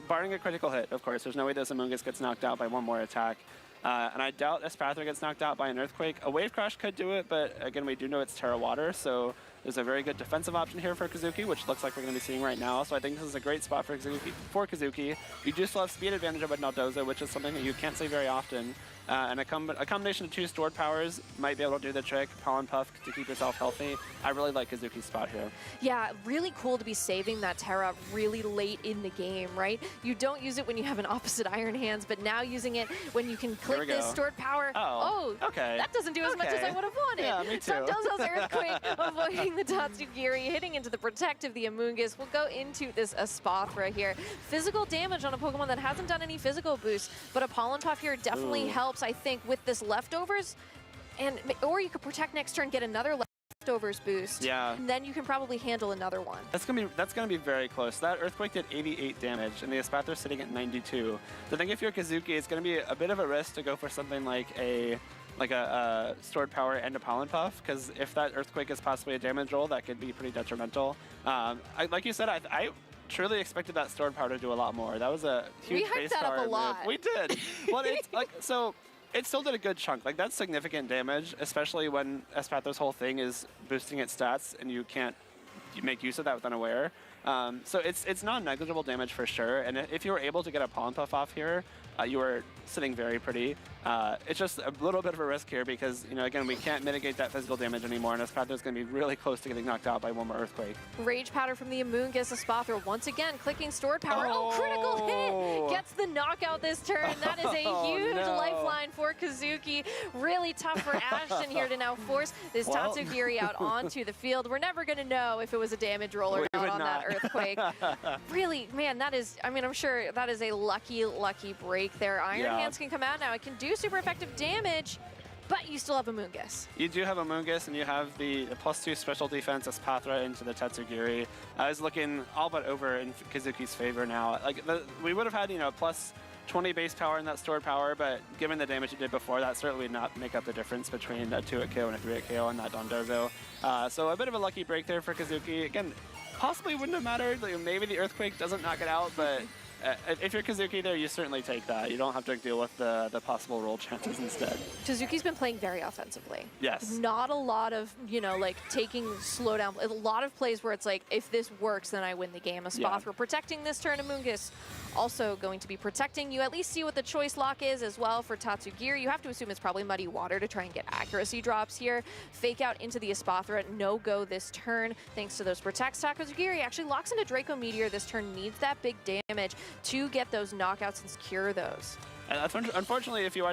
Speaker 4: barring a critical hit, of course, there's no way this Amoonguss gets knocked out by one more attack. And I doubt Espathra gets knocked out by an Earthquake. A Wave Crash could do it, but again, we do know it's Terra Water, so there's a very good defensive option here for Kazuki, which looks like we're going to be seeing right now. So I think this is a great spot for Kazuki. You do still have speed advantage over Dondozo, which is something that you can't say very often. And a combination of 2 stored powers might be able to do the trick. Pollen Puff to keep yourself healthy. I really like Kazuki's spot here.
Speaker 5: Yeah, really cool to be saving that Terra really late in the game, right? You don't use it when you have an opposite Iron Hands, but now using it when you can click this stored power. Oh, okay. That doesn't do as much as I would have wanted.
Speaker 4: Yeah, me too.
Speaker 5: Dondozo's Earthquake avoiding the Tatsugiri, hitting into the Protective, the Amoonguss. We'll go into this Espathra here. Physical damage on a Pokemon that hasn't done any physical boost, but a Pollen Puff here definitely helps, I think, with this Leftovers. Or you could protect next turn, get another Leftovers boost.
Speaker 4: Yeah.
Speaker 5: And then you can probably handle another one.
Speaker 4: That's gonna be very close. That Earthquake did 88 damage, and the Espathra's sitting at 92. So I think if you're Kazuki, it's gonna be a bit of a risk to go for something like a stored power and a Pollen Puff, because if that Earthquake is possibly a damage roll, that could be pretty detrimental. Like you said, I truly expected that stored power to do a lot more. That was a huge base power move.
Speaker 5: We hyped that up a lot.
Speaker 4: We did. Well, it's like, so it still did a good chunk. Like, that's significant damage, especially when Espathra's whole thing is boosting its stats and you can't make use of that with Unaware. So it's non-negligible damage for sure. And if you were able to get a Pollen Puff off here, you were sitting very pretty. It's just a little bit of a risk here because, you know, again, we can't mitigate that physical damage anymore, and Espathra's going to be really close to getting knocked out by one more Earthquake.
Speaker 5: Rage Powder from the Amoonguss. Espathra once again clicking stored power. Oh, critical hit! Gets the knockout this turn. That is a huge lifeline for Kazuki. Really tough for Ashton here to now force this Tatsugiri out onto the field. We're never going to know if it was a damage roll or not on that Earthquake. Really, man, that is, I mean, I'm sure that is a lucky, lucky break there. Iron Hands can come out now. It can do super effective damage, but you still have Amoonguss.
Speaker 4: You do have Amoonguss, and you have the +2 special defense Espathra into the Tatsugiri. Is looking all but over in Kazuki's favor now. Like, we would have had, you know, +20 base power and that stored power, but given the damage you did before, that certainly would not make up the difference between a 2-hit KO and a 3-hit KO on that Dondozo. So a bit of a lucky break there for Kazuki. Again, possibly wouldn't have mattered. Like, maybe the Earthquake doesn't knock it out, but if you're Kazuki there, you certainly take that. You don't have to deal with the possible roll chances instead.
Speaker 5: Kazuki's been playing very offensively.
Speaker 4: Yes.
Speaker 5: Not a lot of, you know, like taking slow down. A lot of plays where it's like, if this works, then I win the game. A Spothra protecting this turn. Amoonguss also going to be protecting. You at least see what the choice lock is as well for Tatsugiri. You have to assume it's probably Muddy Water to try and get accuracy drops here. Fake out into the Espathra. No go this turn thanks to those protects. Tatsugiri actually locks into Draco Meteor this turn. Needs that big damage to get those knockouts and secure those.
Speaker 4: And unfortunately, if you are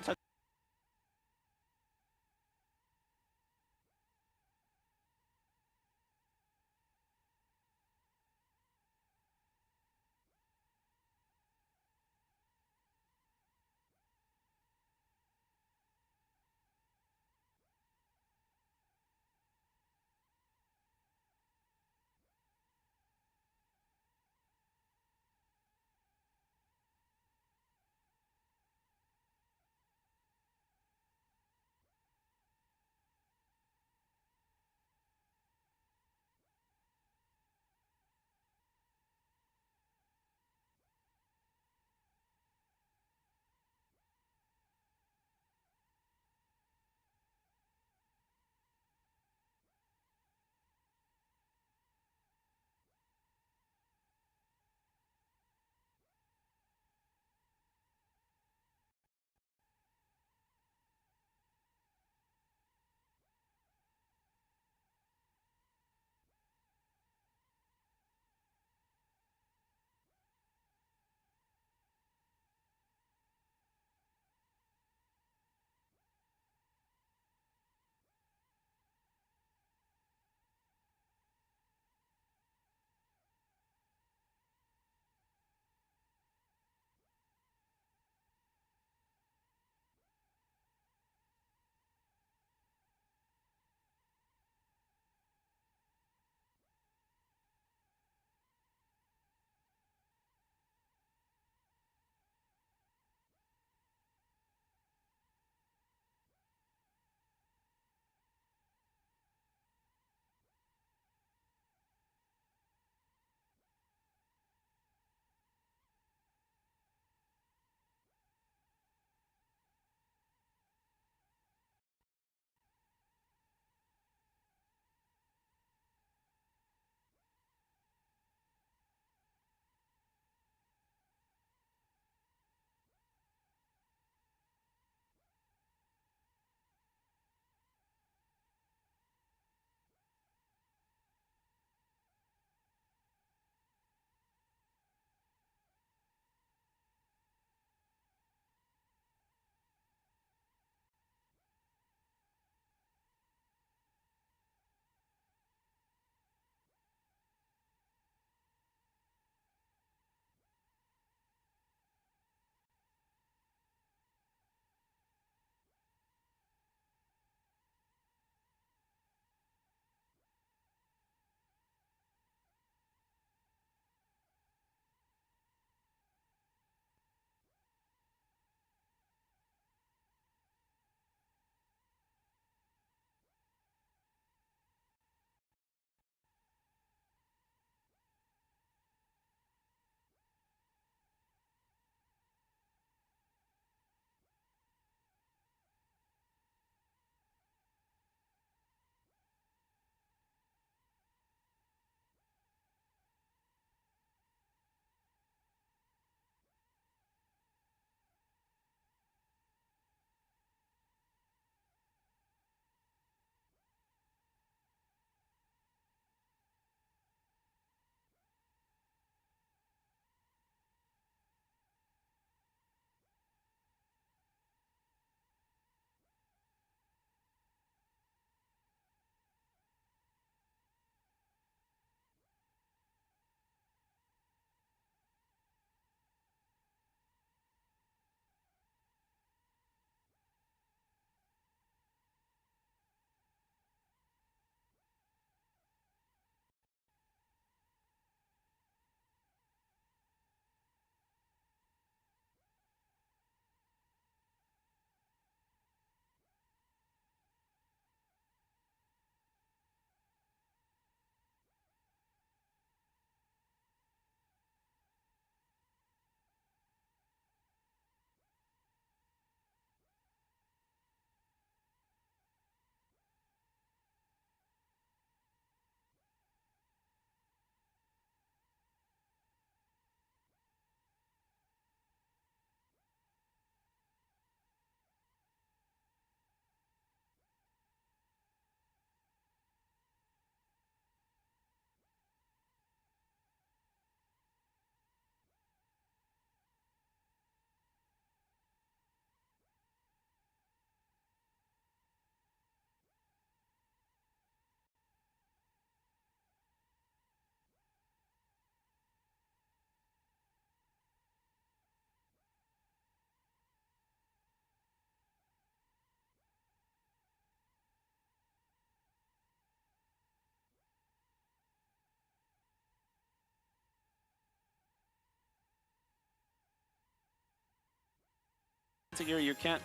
Speaker 4: Tentagear, you can't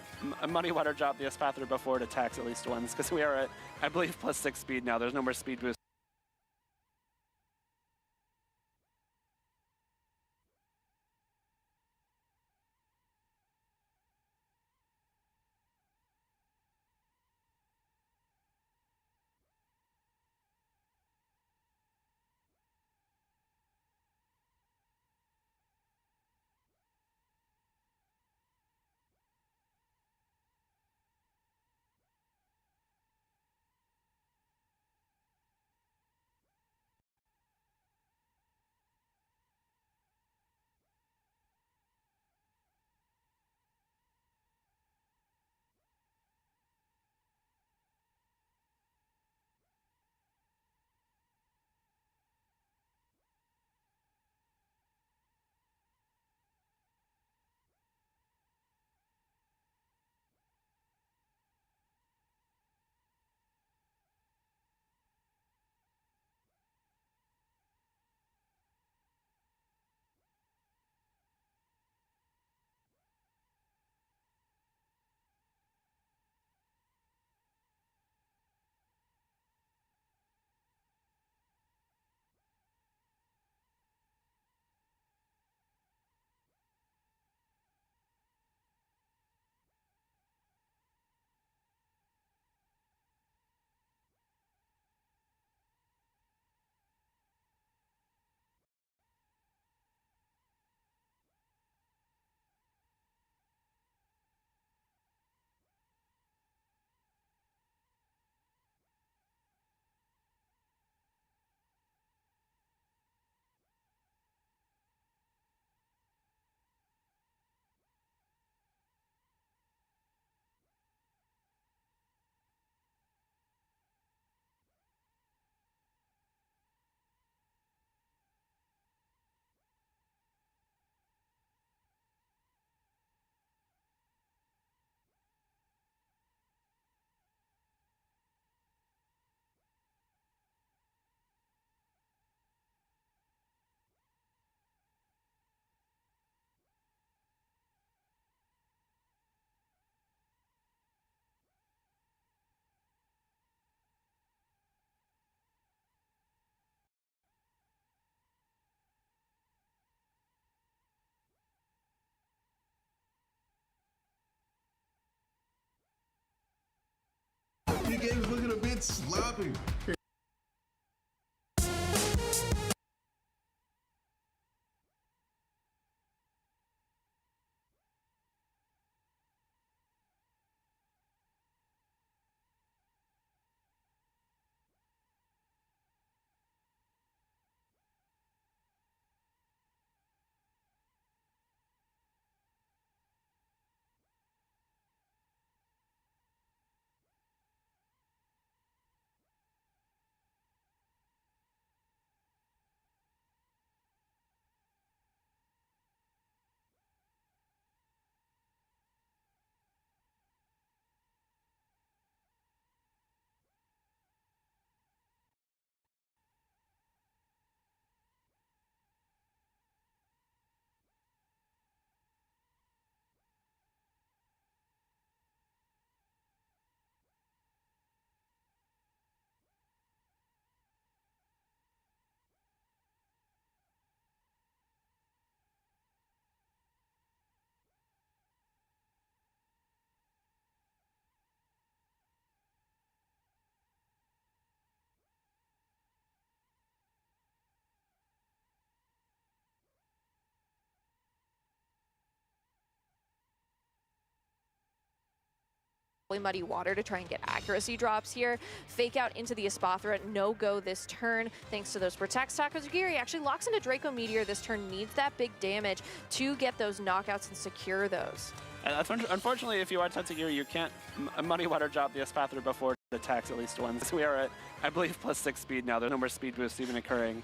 Speaker 4: Muddy Water drop the Espathra before it attacks at least once, because we are at, I believe, +6 speed now. There's no more speed boost.
Speaker 6: Your game's looking a bit sloppy.
Speaker 5: Muddy Water to try and get accuracy drops here. Fake out into the Espathra, no go this turn thanks to those protects. Tachyzagiri actually locks into Draco Meteor this turn, needs that big damage to get those knockouts and secure those.
Speaker 4: Unfortunately, if you are Tentagear, you can't Muddy Water drop the Espathra before it attacks at least once. We are at, I believe, +6 speed now. There's no more speed boost even occurring.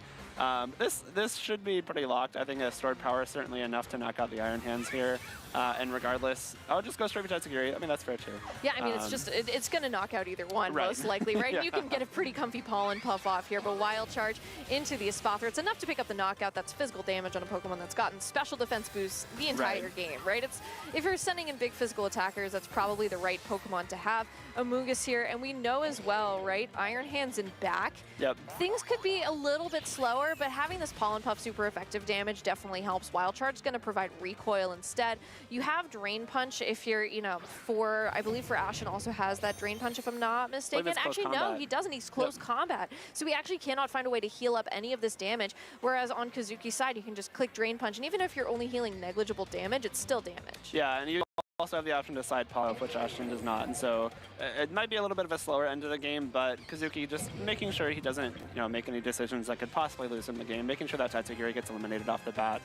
Speaker 4: This should be pretty locked. I think a stored power is certainly enough to knock out the Iron Hands here. And regardless, I'll just go straight for Tatsugiri. I mean, that's fair too.
Speaker 5: Yeah, I mean, it's going to knock out either one,
Speaker 4: Right.
Speaker 5: most likely, right?
Speaker 4: Yeah.
Speaker 5: You can get a pretty comfy Pollen Puff off here, but Wild Charge into the Espathra. It's enough to pick up the knockout. That's physical damage on a Pokemon that's gotten special defense boosts the entire game, right? If you're sending in big physical attackers, that's probably the right Pokemon to have. Amoonguss here, and we know as well, right? Iron Hands in back.
Speaker 4: Yep.
Speaker 5: Things could be a little bit slower, but having this Pollen Puff super effective damage definitely helps. Wild Charge is going to provide recoil instead. You have Drain Punch if you're, I believe for Ashen also has that Drain Punch if I'm not mistaken.
Speaker 4: it's close
Speaker 5: Actually, no,
Speaker 4: combat.
Speaker 5: he doesn't. He's close combat. So he actually cannot find a way to heal up any of this damage, whereas on Kazuki's side, you can just click Drain Punch, and even if you're only healing negligible damage, it's still damage.
Speaker 4: Yeah, and you also have the option to side power, which Ashton does not, and so it might be a little bit of a slower end of the game, but Kazuki just making sure he doesn't, make any decisions that could possibly lose him the game, making sure that Tatsugiri gets eliminated off the bat.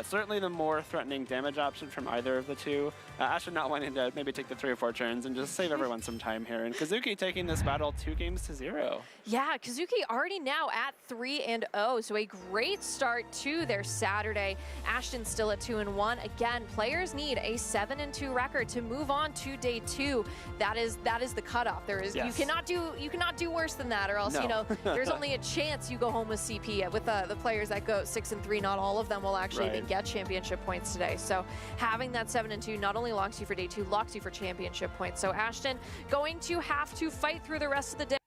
Speaker 4: Certainly the more threatening damage option from either of the two. Ashton not wanting to maybe take the 3 or 4 turns and just save everyone some time here, and Kazuki taking this battle 2 games to 0.
Speaker 5: Yeah, Kazuki already now at 3-0, so a great start to their Saturday. Ashton still at 2-1. Again, players need a 7-2 record to move on to day 2. That is the cutoff. There is
Speaker 4: Yes.
Speaker 5: you cannot do worse than that, or else
Speaker 4: No.
Speaker 5: there's only a chance you go home with CP. With the players that go 6-3, not all of them will actually even get championship points today. So having that 7-2 not only locks you for day 2, locks you for championship points. So Ashton going to have to fight through the rest of the day.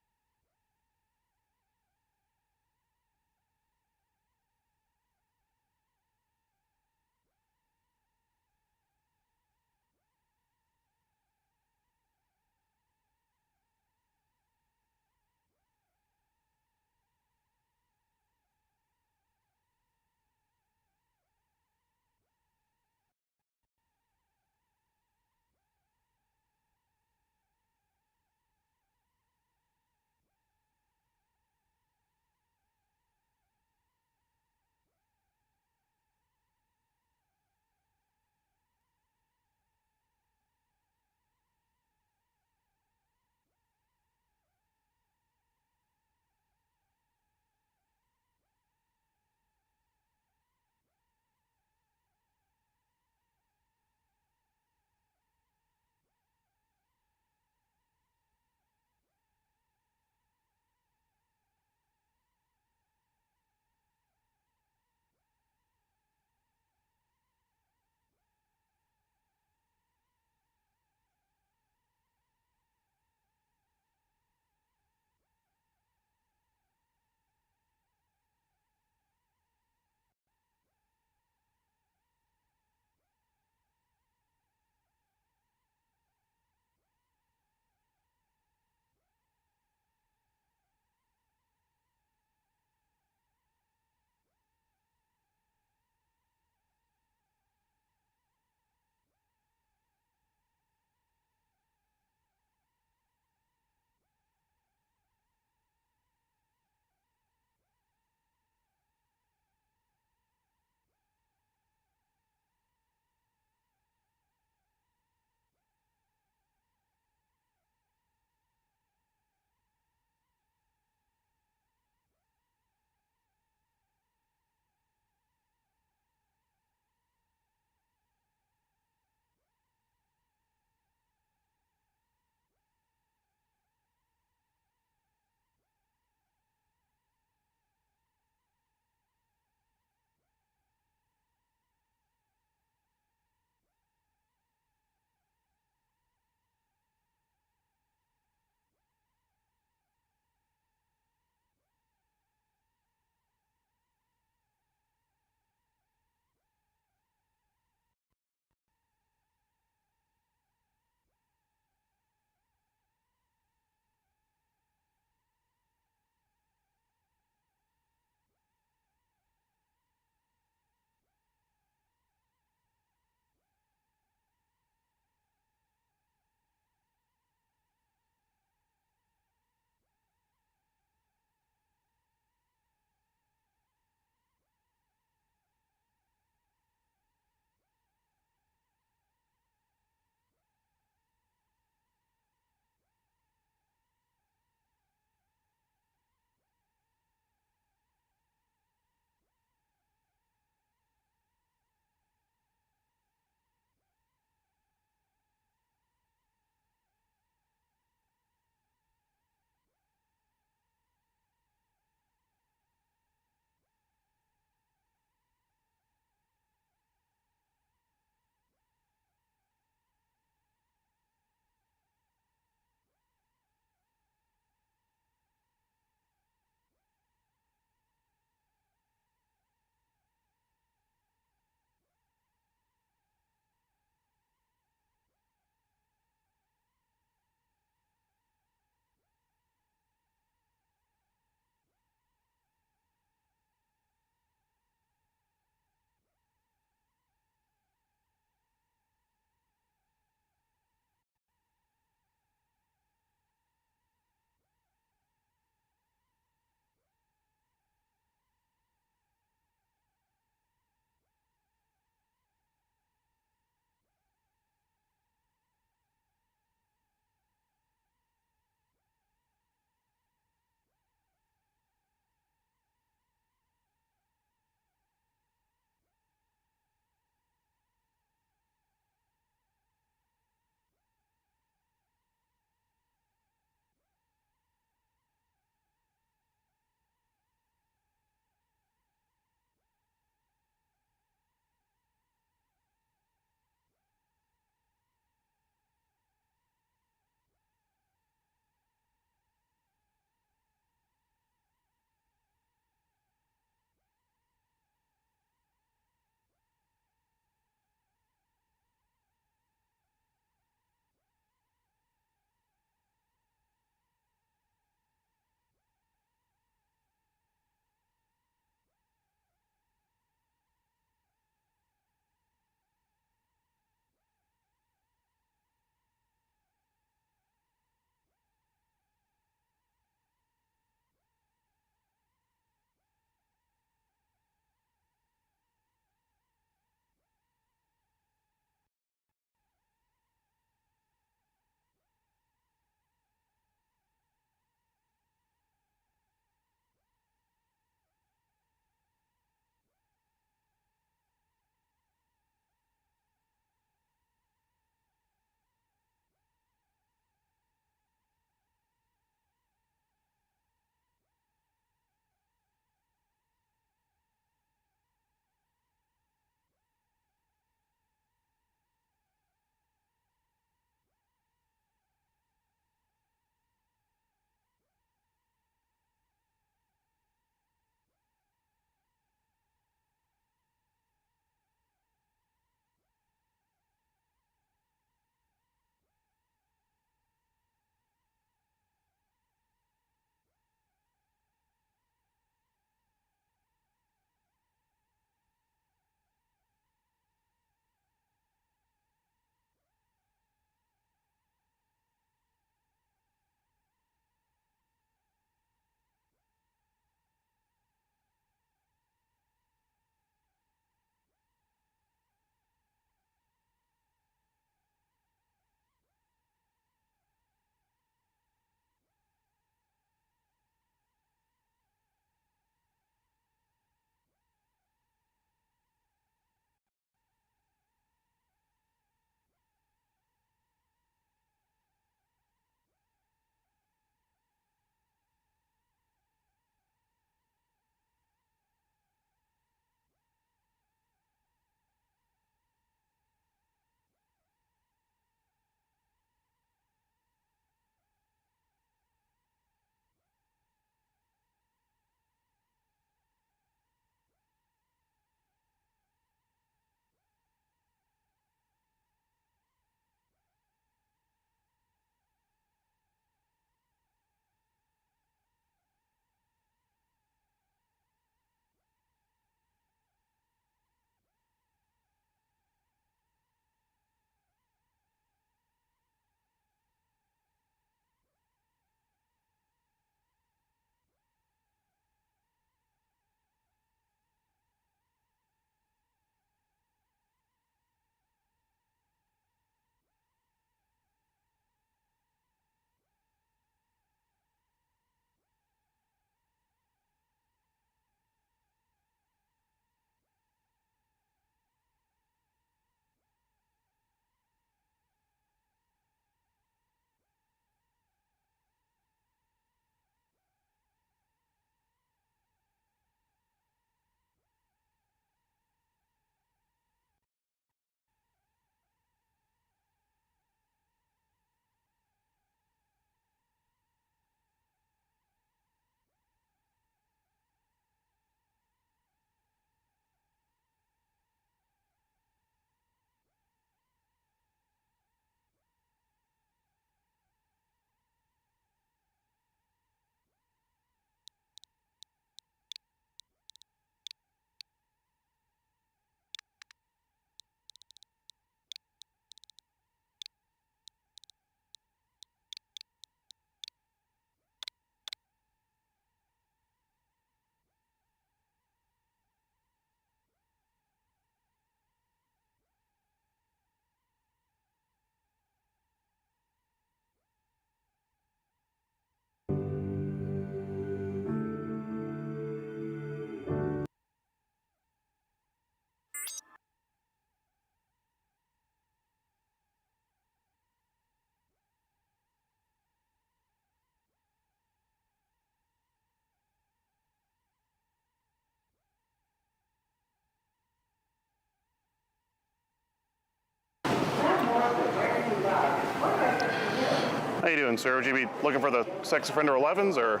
Speaker 7: you doing, sir? Would you be looking for the sex offender 11s, or?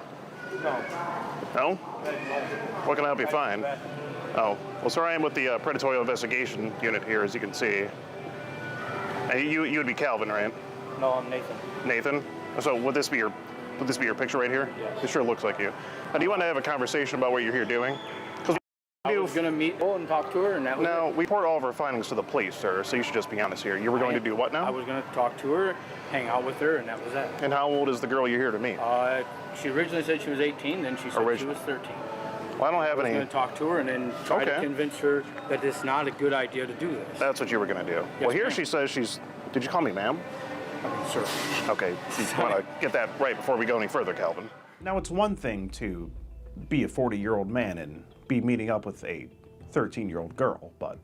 Speaker 8: No.
Speaker 7: No? What can I help you find? Oh, well, sir, I am with the Predatory Investigation Unit here, as you can see. You would be Calvin, right?
Speaker 8: No, I'm Nathan.
Speaker 7: Nathan? So would this be your picture right here?
Speaker 8: Yes.
Speaker 7: It sure looks like you. Now, do you want to have a conversation about what you're here doing?
Speaker 8: I was going to meet her and talk to her, and that was
Speaker 7: No,
Speaker 8: it.
Speaker 7: we report all of our findings to the police, sir, so you should just be honest here. You were going to do what now?
Speaker 8: I was going to talk to her, hang out with her, and that was that.
Speaker 7: And how old is the girl you're here to meet?
Speaker 8: She originally said she was 18, then she said she was 13.
Speaker 7: Well, I don't have
Speaker 8: I was
Speaker 7: any...
Speaker 8: going to talk to her and then try to
Speaker 7: Okay.
Speaker 8: convince her that it's not a good idea to do this.
Speaker 7: That's what you were going to do. Well, here
Speaker 8: ma'am.
Speaker 7: she says she's... Did you call me ma'am?
Speaker 8: Sir.
Speaker 7: Okay, you want to get that right before we go any further, Calvin.
Speaker 9: Now, it's one thing to be a 40-year-old man and be meeting up with a 13-year-old girl, but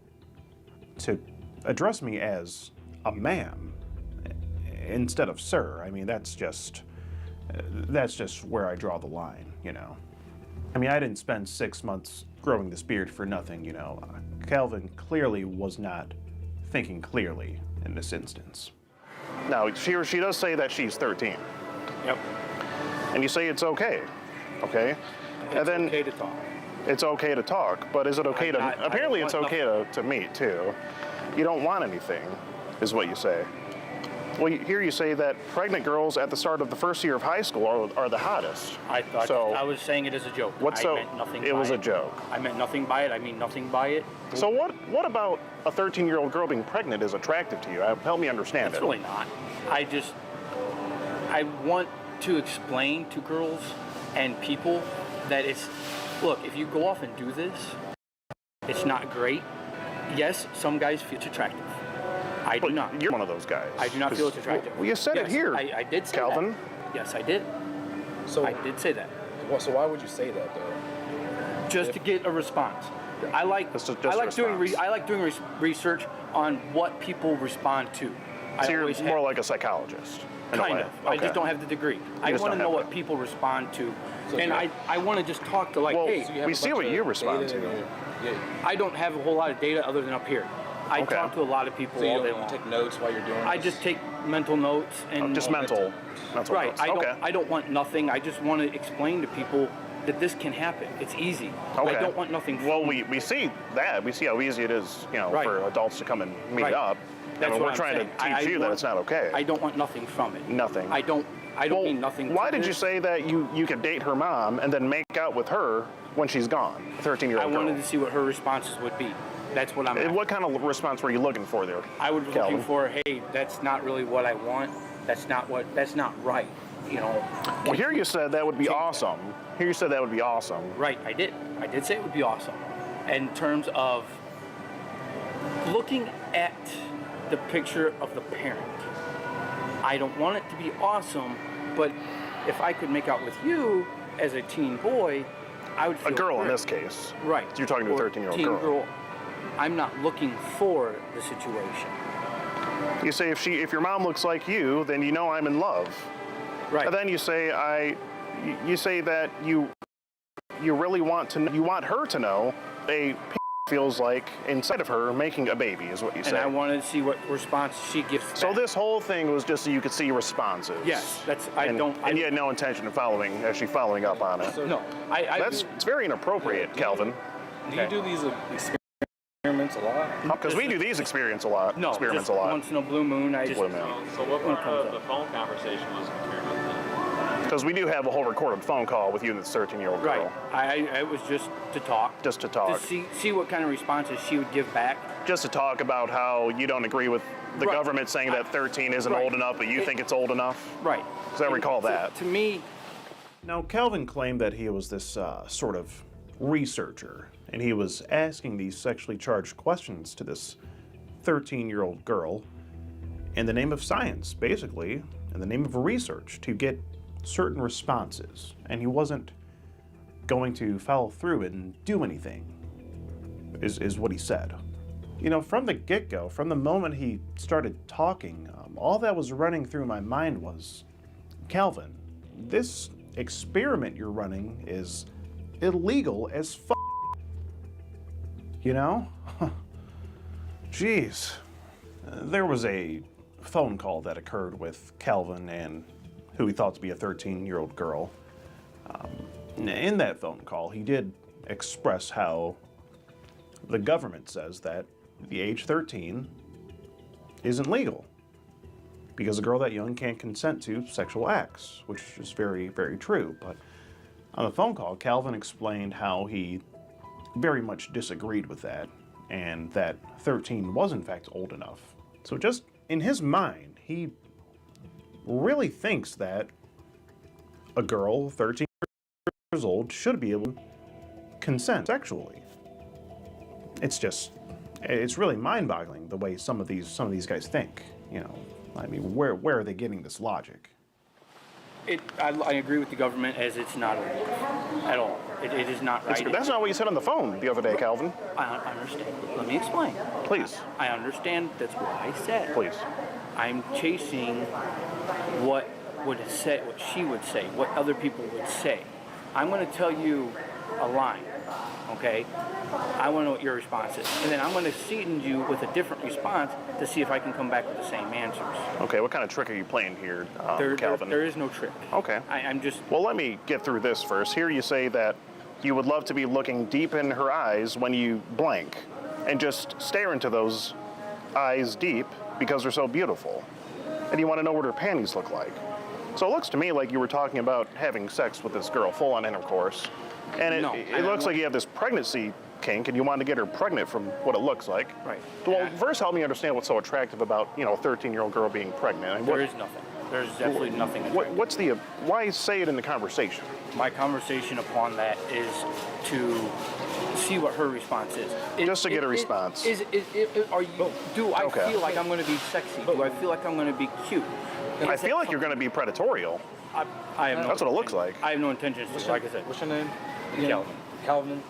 Speaker 9: to address me as a ma'am instead of sir, I mean, that's just where I draw the line, you know. I mean, I didn't spend 6 months growing this beard for nothing, you know. Calvin clearly was not thinking clearly in this instance.
Speaker 7: Now, she does say that she's 13.
Speaker 8: Yep.
Speaker 7: And you say it's okay, okay?
Speaker 8: It's okay to talk.
Speaker 7: It's okay to talk, but is it okay to... Apparently it's okay to meet, too. You don't want anything, is what you say. Well, here you say that pregnant girls at the start of the first year of high school are the hottest.
Speaker 8: I thought
Speaker 7: So-
Speaker 8: I was saying it as a joke.
Speaker 7: What's so...
Speaker 8: I meant nothing
Speaker 7: It
Speaker 8: by
Speaker 7: was a joke.
Speaker 8: I meant nothing by it. I mean nothing by it.
Speaker 7: So what about a 13-year-old girl being pregnant is attractive to you? Help me understand
Speaker 8: It's
Speaker 7: it.
Speaker 8: really not. I want to explain to girls and people that it's, look, if you go off and do this, it's not great. Yes, some guys feel it's attractive. I do not.
Speaker 7: You're one of those guys.
Speaker 8: I do not feel it's attractive.
Speaker 7: Well, you said it
Speaker 8: Yes,
Speaker 7: here,
Speaker 8: I did say
Speaker 7: Calvin.
Speaker 8: that. Yes, I did.
Speaker 10: So
Speaker 8: I did say that.
Speaker 10: So why would you say that though?
Speaker 8: Just to get a response. I like
Speaker 7: Just a
Speaker 8: doing
Speaker 7: response.
Speaker 8: research on what people respond to.
Speaker 7: So you're
Speaker 8: always
Speaker 7: more
Speaker 8: have.
Speaker 7: like a psychologist. in a
Speaker 8: Kind
Speaker 7: way.
Speaker 8: of. I
Speaker 7: Okay.
Speaker 8: just don't have the degree. I
Speaker 7: just
Speaker 8: want
Speaker 7: don't
Speaker 8: to know
Speaker 7: have
Speaker 8: what
Speaker 7: it.
Speaker 8: people respond to.
Speaker 10: So
Speaker 8: And
Speaker 10: you-
Speaker 8: I want to just talk to like,
Speaker 7: Well,
Speaker 8: hey,
Speaker 10: So you have
Speaker 7: We
Speaker 10: a
Speaker 7: see
Speaker 10: bunch
Speaker 7: what
Speaker 10: of
Speaker 7: you respond
Speaker 10: data
Speaker 7: to.
Speaker 10: and you-
Speaker 8: I don't have a whole lot of data other than up here. I
Speaker 7: Okay.
Speaker 8: talk to a lot of people
Speaker 10: So you
Speaker 8: all day
Speaker 10: don't
Speaker 8: long.
Speaker 10: take notes while you're doing
Speaker 8: I
Speaker 10: this?
Speaker 8: just take mental notes and
Speaker 7: Just mental
Speaker 8: right.
Speaker 7: notes.
Speaker 8: I
Speaker 7: Okay.
Speaker 8: don't want nothing. I just want to explain to people that this can happen. It's easy.
Speaker 7: Okay.
Speaker 8: I don't want nothing.
Speaker 7: Well,
Speaker 8: from
Speaker 7: we see that. We see how easy it is, you know,
Speaker 8: Right.
Speaker 7: for adults to come and meet
Speaker 8: Right.
Speaker 7: up.
Speaker 8: That's
Speaker 7: I mean,
Speaker 8: what
Speaker 7: we're
Speaker 8: I'm
Speaker 7: trying
Speaker 8: saying.
Speaker 7: to teach you that it's not okay.
Speaker 8: I don't want nothing from it.
Speaker 7: Nothing.
Speaker 8: I don't
Speaker 7: Well,
Speaker 8: mean nothing.
Speaker 7: Why
Speaker 8: from
Speaker 7: did you
Speaker 8: this.
Speaker 7: say that you could date her mom and then make out with her when she's gone, a 13-year-old
Speaker 8: I
Speaker 7: girl?
Speaker 8: wanted to see what her responses would be. That's what I'm.
Speaker 7: And what kind of response were you looking for there?
Speaker 8: I was
Speaker 7: Calvin?
Speaker 8: looking for, hey, that's not really what I want. That's not right. You know.
Speaker 7: Well, here you said that would be
Speaker 8: Change that.
Speaker 7: awesome. Here you said that would be awesome.
Speaker 8: Right, I did. I did say it would be awesome. In terms of looking at the picture of the parent, I don't want it to be awesome, but if I could make out with you as a teen boy, I would feel
Speaker 7: A girl in
Speaker 8: great.
Speaker 7: this case.
Speaker 8: Right.
Speaker 7: You're talking to a
Speaker 8: Or
Speaker 7: 13-year-old
Speaker 8: teen
Speaker 7: girl.
Speaker 8: I'm not looking for the situation.
Speaker 7: You say if your mom looks like you, then you know I'm in love.
Speaker 8: Right.
Speaker 7: And then you say you say that you really want her to know a feels like inside of her making a baby is what you say.
Speaker 8: And I wanted to see what response she gives back.
Speaker 7: So this whole thing was just so you could see responses.
Speaker 8: Yes, that's
Speaker 7: And you had no intention of actually following up on it.
Speaker 8: No,
Speaker 7: It's very inappropriate, Calvin.
Speaker 10: Do you do these experiments a lot?
Speaker 7: Because we do these experiments a lot.
Speaker 8: No,
Speaker 7: experiments
Speaker 8: just
Speaker 7: a lot.
Speaker 8: once in a blue moon. I just
Speaker 7: Blue moon.
Speaker 11: So what part of the phone conversation was experiment then?
Speaker 7: Because we do have a whole recorded phone call with you and this 13-year-old girl.
Speaker 8: Right. I was just to talk.
Speaker 7: Just to talk.
Speaker 8: To see what kind of responses she would give back.
Speaker 7: Just to talk about how you don't agree with the
Speaker 8: Right.
Speaker 7: government saying that 13 isn't
Speaker 8: Right.
Speaker 7: old enough, but you think it's old enough.
Speaker 8: Right.
Speaker 7: Because I recall that.
Speaker 8: To me,
Speaker 9: Now, Calvin claimed that he was this sort of researcher, and he was asking these sexually charged questions to this 13-year-old girl in the name of science, basically, in the name of research, to get certain responses. And he wasn't going to follow through and do anything, is what he said. You know, from the get-go, from the moment he started talking, all that was running through my mind was, Calvin, this experiment you're running is illegal as f***. You know? Jeez. There was a phone call that occurred with Calvin and who he thought to be a 13-year-old girl. In that phone call, he did express how the government says that the age 13 isn't legal because a girl that young can't consent to sexual acts, which is very, very true. But on the phone call, Calvin explained how he very much disagreed with that and that 13 was in fact old enough. So just in his mind, he really thinks that a girl 13 years old should be able to consent sexually. It's really mind-boggling the way some of these guys think. You know, I mean, where are they getting this logic?
Speaker 8: I agree with the government as it's not at all. It is not right.
Speaker 7: That's not what you said on the phone the other day, Calvin.
Speaker 8: I understand. Let me explain.
Speaker 7: Please.
Speaker 8: I understand. That's what I said.
Speaker 7: Please.
Speaker 8: I'm chasing what she would say, what other people would say. I'm going to tell you a line, okay? I want to know what your response is. And then I'm going to season you with a different response to see if I can come back with the same answers.
Speaker 7: Okay, what kind of trick are you playing here, Calvin?
Speaker 8: There is no trick.
Speaker 7: Okay.
Speaker 8: I'm just...
Speaker 7: Well, let me get through this first. Here you say that you would love to be looking deep in her eyes when you blank and just stare into those eyes deep because they're so beautiful. And you want to know what her panties look like. So it looks to me like you were talking about having sex with this girl, full-on intercourse. And it looks like you have this pregnancy kink, and you want to get her pregnant from what it looks like.
Speaker 8: Right.
Speaker 7: Well, first help me understand what's so attractive about, a 13-year-old girl being pregnant. I mean,
Speaker 8: there is nothing. There's absolutely nothing attractive.
Speaker 7: Why say it in the conversation?
Speaker 8: My conversation upon that is to see what her response is.
Speaker 7: Just to get a response.
Speaker 8: Do I feel like I'm going to be sexy? Do I feel like I'm going to be cute?
Speaker 7: I feel like you're going to be predatorial.
Speaker 8: I have no
Speaker 7: That's what it looks like.
Speaker 8: I have no intentions to, like I said.
Speaker 10: What's your name?
Speaker 8: Calvin.
Speaker 10: Calvin.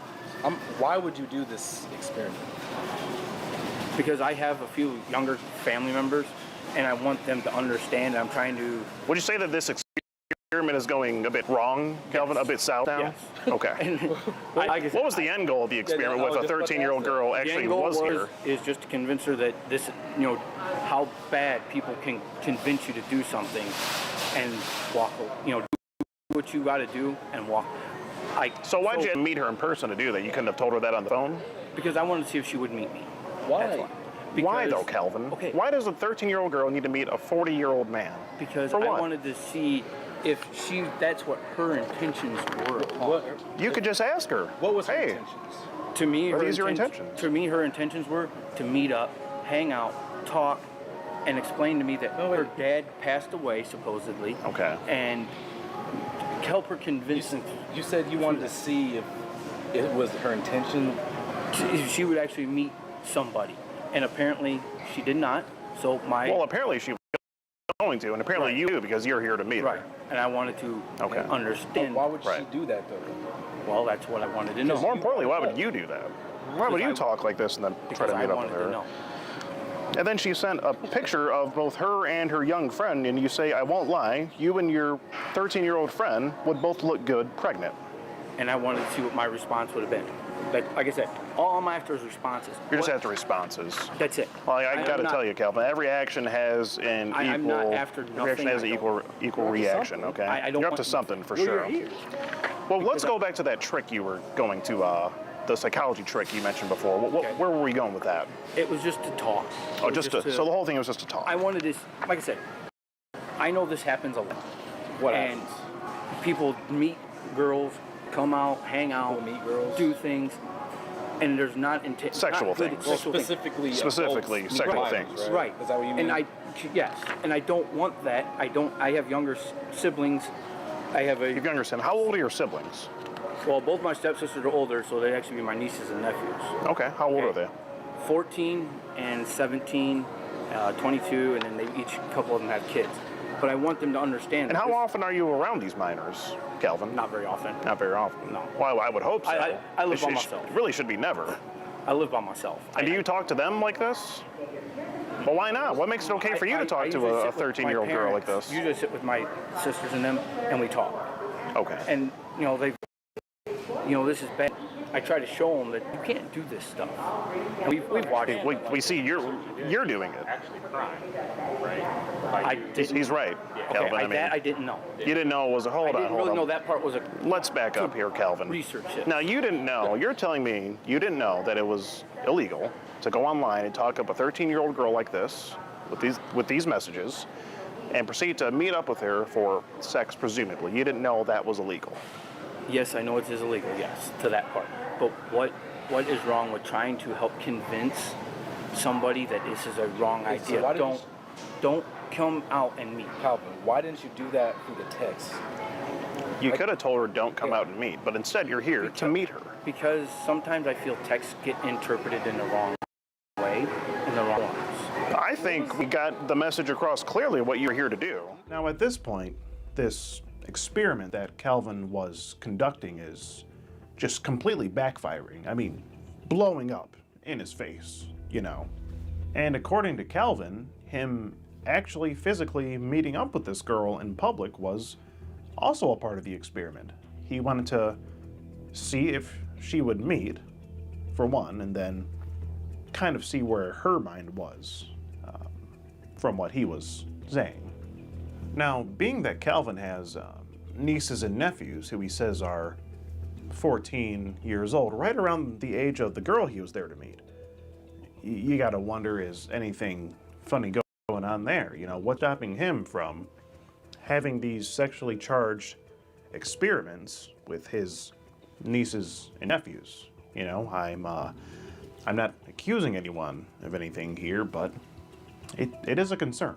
Speaker 10: Why would you do this experiment?
Speaker 8: Because I have a few younger family members, and I want them to understand. I'm trying to...
Speaker 7: Would you say that this experiment is going a bit wrong, Calvin?
Speaker 8: Yes.
Speaker 7: A bit south now?
Speaker 8: Yes.
Speaker 7: Okay.
Speaker 8: What
Speaker 7: was the end goal of the experiment with a 13-year-old girl actually was here?
Speaker 8: Is just to convince her that this, how bad people can convince you to do something and walk, do what you got to do and walk.
Speaker 7: So why'd you meet her in person to do that? You couldn't have told her that on the phone?
Speaker 8: Because I wanted to see if she would meet me.
Speaker 10: Why?
Speaker 7: Why though, Calvin?
Speaker 8: Okay.
Speaker 7: Why does a 13-year-old girl need to meet a 40-year-old man?
Speaker 8: Because
Speaker 7: For
Speaker 8: I
Speaker 7: what?
Speaker 8: wanted to see if that's what her intentions were.
Speaker 7: You could just ask her.
Speaker 10: What was her intentions?
Speaker 8: To me,
Speaker 7: Are these your intentions?
Speaker 8: To me, her intentions were to meet up, hang out, talk, and explain to me that her dad passed away, supposedly.
Speaker 7: Okay.
Speaker 8: And help her convince him.
Speaker 10: You said you wanted to see if it was her intention.
Speaker 8: She would actually meet somebody. And apparently she did not. So
Speaker 7: Well, apparently she was going to, and apparently you do because you're here to meet her.
Speaker 8: Right. And I wanted to understand.
Speaker 10: Why would she do that though?
Speaker 8: Well, that's what I wanted to know.
Speaker 7: More importantly, why would you do that? Why would you talk like this and then try to meet up with her? And then she sent a picture of both her and her young friend, and you say, I won't lie, you and your 13-year-old friend would both look good pregnant.
Speaker 8: And I wanted to see what my response would have been. Like I said, all I'm after is responses.
Speaker 7: You're just after responses.
Speaker 8: That's it.
Speaker 7: Well, I got to tell you, Calvin, every action has an
Speaker 8: I'm not after nothing.
Speaker 7: equal reaction, okay?
Speaker 8: I don't
Speaker 7: You're up
Speaker 8: want
Speaker 7: to something for
Speaker 8: you're
Speaker 7: sure.
Speaker 8: here.
Speaker 7: Well, let's go back to that trick you were going to, the psychology trick you mentioned before. Where were we going with that?
Speaker 8: It was just to talk.
Speaker 7: Oh, so the whole thing was just to talk.
Speaker 8: I wanted this, like I said, I know this happens a lot.
Speaker 10: What
Speaker 8: and
Speaker 10: happens?
Speaker 8: People meet girls, come out, hang out,
Speaker 10: meet girls,
Speaker 8: do things, and there's not
Speaker 7: sexual things.
Speaker 10: Specifically
Speaker 7: sexual things.
Speaker 8: Right.
Speaker 10: Is that what you mean?
Speaker 8: Yes, and I don't want that. I have younger siblings. I have a...
Speaker 7: Younger siblings. How old are your siblings?
Speaker 8: Well, both my stepsisters are older, so they'd actually be my nieces and nephews.
Speaker 7: Okay. How old are they?
Speaker 8: 14 and 17, 22, and then a couple of them have kids. But I want them to understand.
Speaker 7: And how often are you around these minors, Calvin?
Speaker 8: Not very often.
Speaker 7: Not very often?
Speaker 8: No.
Speaker 7: Well, I would hope so.
Speaker 8: I live by myself.
Speaker 7: It really should be never.
Speaker 8: I live by myself.
Speaker 7: And do you talk to them like this? Well, why not? What makes it okay for you to talk to a 13-year-old girl like this?
Speaker 8: Usually I sit with my sisters and them, and we talk.
Speaker 7: Okay.
Speaker 8: And, this is bad. I try to show them that you can't do this stuff. And we've watched it.
Speaker 7: We see you're doing it.
Speaker 11: Actually crying, right?
Speaker 7: He's right, Calvin.
Speaker 8: Okay, that I didn't know.
Speaker 7: You didn't know it was a hold on.
Speaker 8: I didn't really know that part was a.
Speaker 7: Let's back up here, Calvin.
Speaker 8: Research it.
Speaker 7: Now you didn't know. You're telling me you didn't know that it was illegal to go online and talk up a 13-year-old girl like this with these messages, and proceed to meet up with her for sex, presumably. You didn't know that was illegal.
Speaker 8: Yes, I know it is illegal. Yes, to that part. But what is wrong with trying to help convince somebody that this is a wrong idea?
Speaker 10: So
Speaker 8: don't come out and meet.
Speaker 10: Calvin, why didn't you do that through the text?
Speaker 7: You could have told her don't come out and meet, but instead you're here to meet her.
Speaker 8: Because sometimes I feel texts get interpreted in the wrong way, in the wrong ones.
Speaker 7: I think we got the message across clearly what you're here to do.
Speaker 9: Now, at this point, this experiment that Calvin was conducting is just completely backfiring. I mean, blowing up in his face, you know. And according to Calvin, him actually physically meeting up with this girl in public was also a part of the experiment. He wanted to see if she would meet, for one, and then kind of see where her mind was from what he was saying. Now, being that Calvin has nieces and nephews who he says are 14 years old, right around the age of the girl he was there to meet, you gotta wonder, is anything funny going on there? You know, what's stopping him from having these sexually charged experiments with his nieces and nephews? You know, I'm not accusing anyone of anything here, but it is a concern.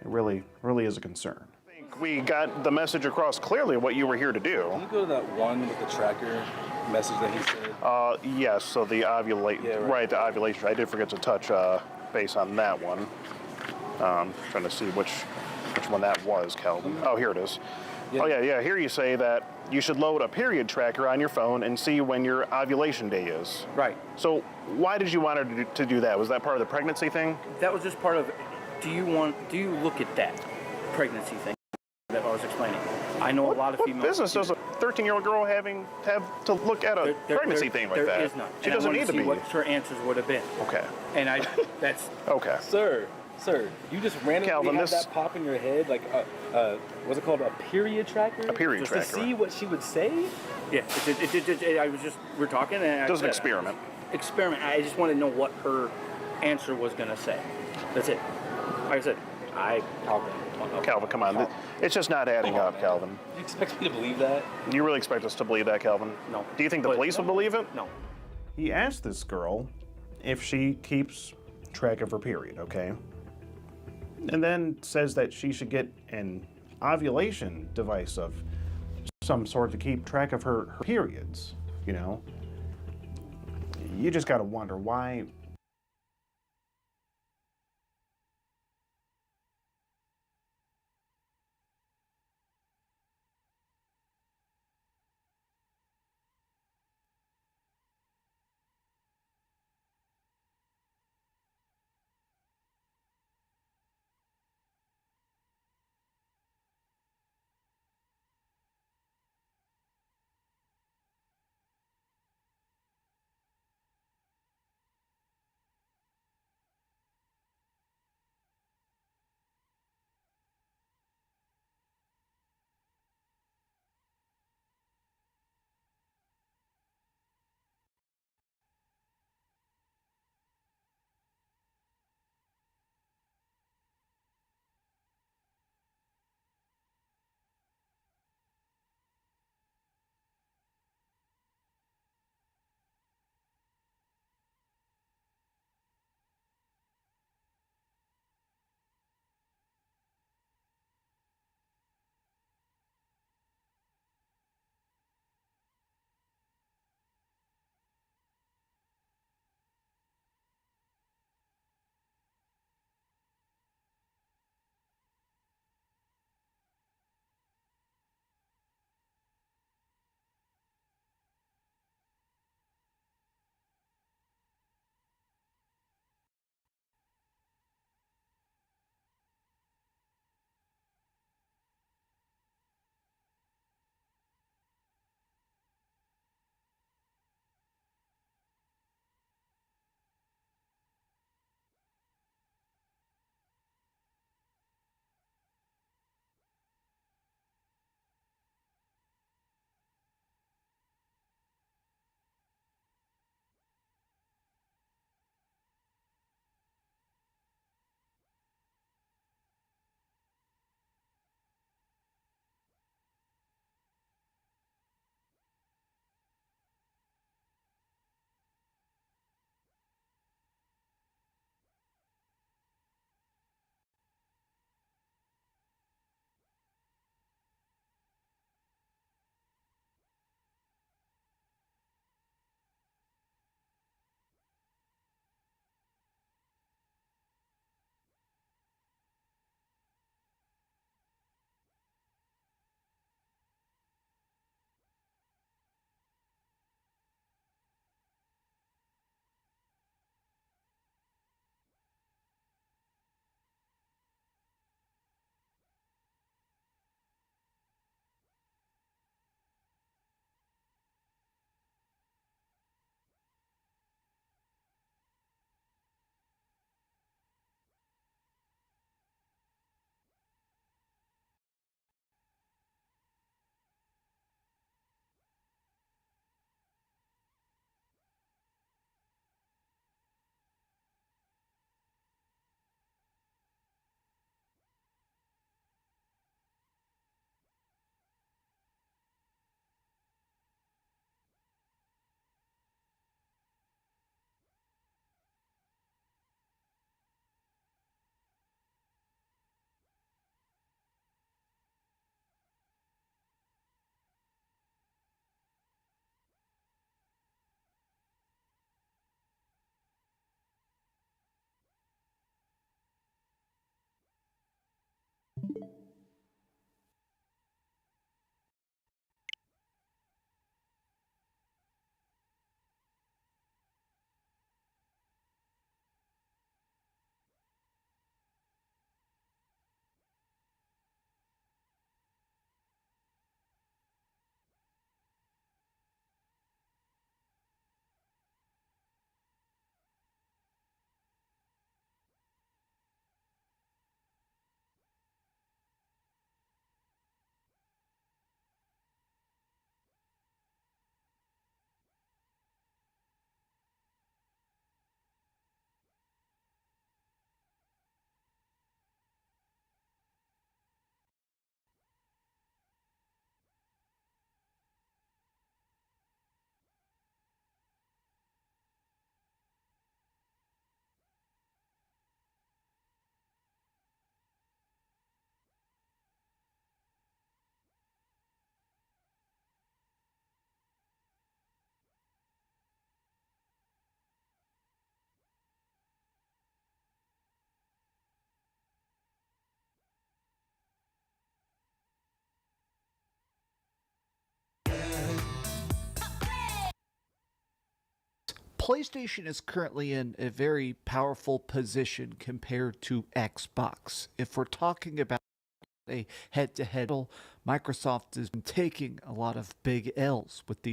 Speaker 9: It really is a concern.
Speaker 7: I think we got the message across clearly what you were here to do.
Speaker 10: Can you go to that one with the tracker message that he said?
Speaker 7: Yes, so the ovulation,
Speaker 10: Yeah,
Speaker 7: right, the ovulation. I did forget to touch base on that one. Trying to see which one that was, Calvin. Oh, here it is.
Speaker 10: Yeah.
Speaker 7: Oh, yeah, here you say that you should load a period tracker on your phone and see when your ovulation day is.
Speaker 8: Right.
Speaker 7: So why did you want her to do that? Was that part of the pregnancy thing?
Speaker 8: That was just part of, do you look at that pregnancy thing that I was explaining? I know a lot of females.
Speaker 7: What business does a 13-year-old girl have to look at a pregnancy thing like that?
Speaker 8: There is none.
Speaker 7: She doesn't need to be.
Speaker 8: What her answers would have been.
Speaker 7: Okay.
Speaker 8: And that's
Speaker 7: Okay.
Speaker 10: Sir, you just randomly
Speaker 7: Calvin,
Speaker 10: had that pop in your head, like what's it called, a period tracker?
Speaker 7: A period
Speaker 10: just
Speaker 7: tracker.
Speaker 10: To see what she would say?
Speaker 8: Yeah, I was just, we're talking and
Speaker 7: Just an experiment.
Speaker 8: I just wanted to know what her answer was going to say. That's it. Like I said,
Speaker 7: Calvin, come on. It's just not adding up, Calvin.
Speaker 10: You expect me to believe that?
Speaker 7: You really expect us to believe that, Calvin?
Speaker 8: No.
Speaker 7: Do you think the police would believe it?
Speaker 8: No.
Speaker 9: He asked this girl if she keeps track of her period, okay? And then says that she should get an ovulation device of some sort to keep track of her periods, you know? You just gotta wonder why
Speaker 12: PlayStation is currently in a very powerful position compared to Xbox. If we're talking about a head-to-head, Microsoft has been taking a lot of big L's with the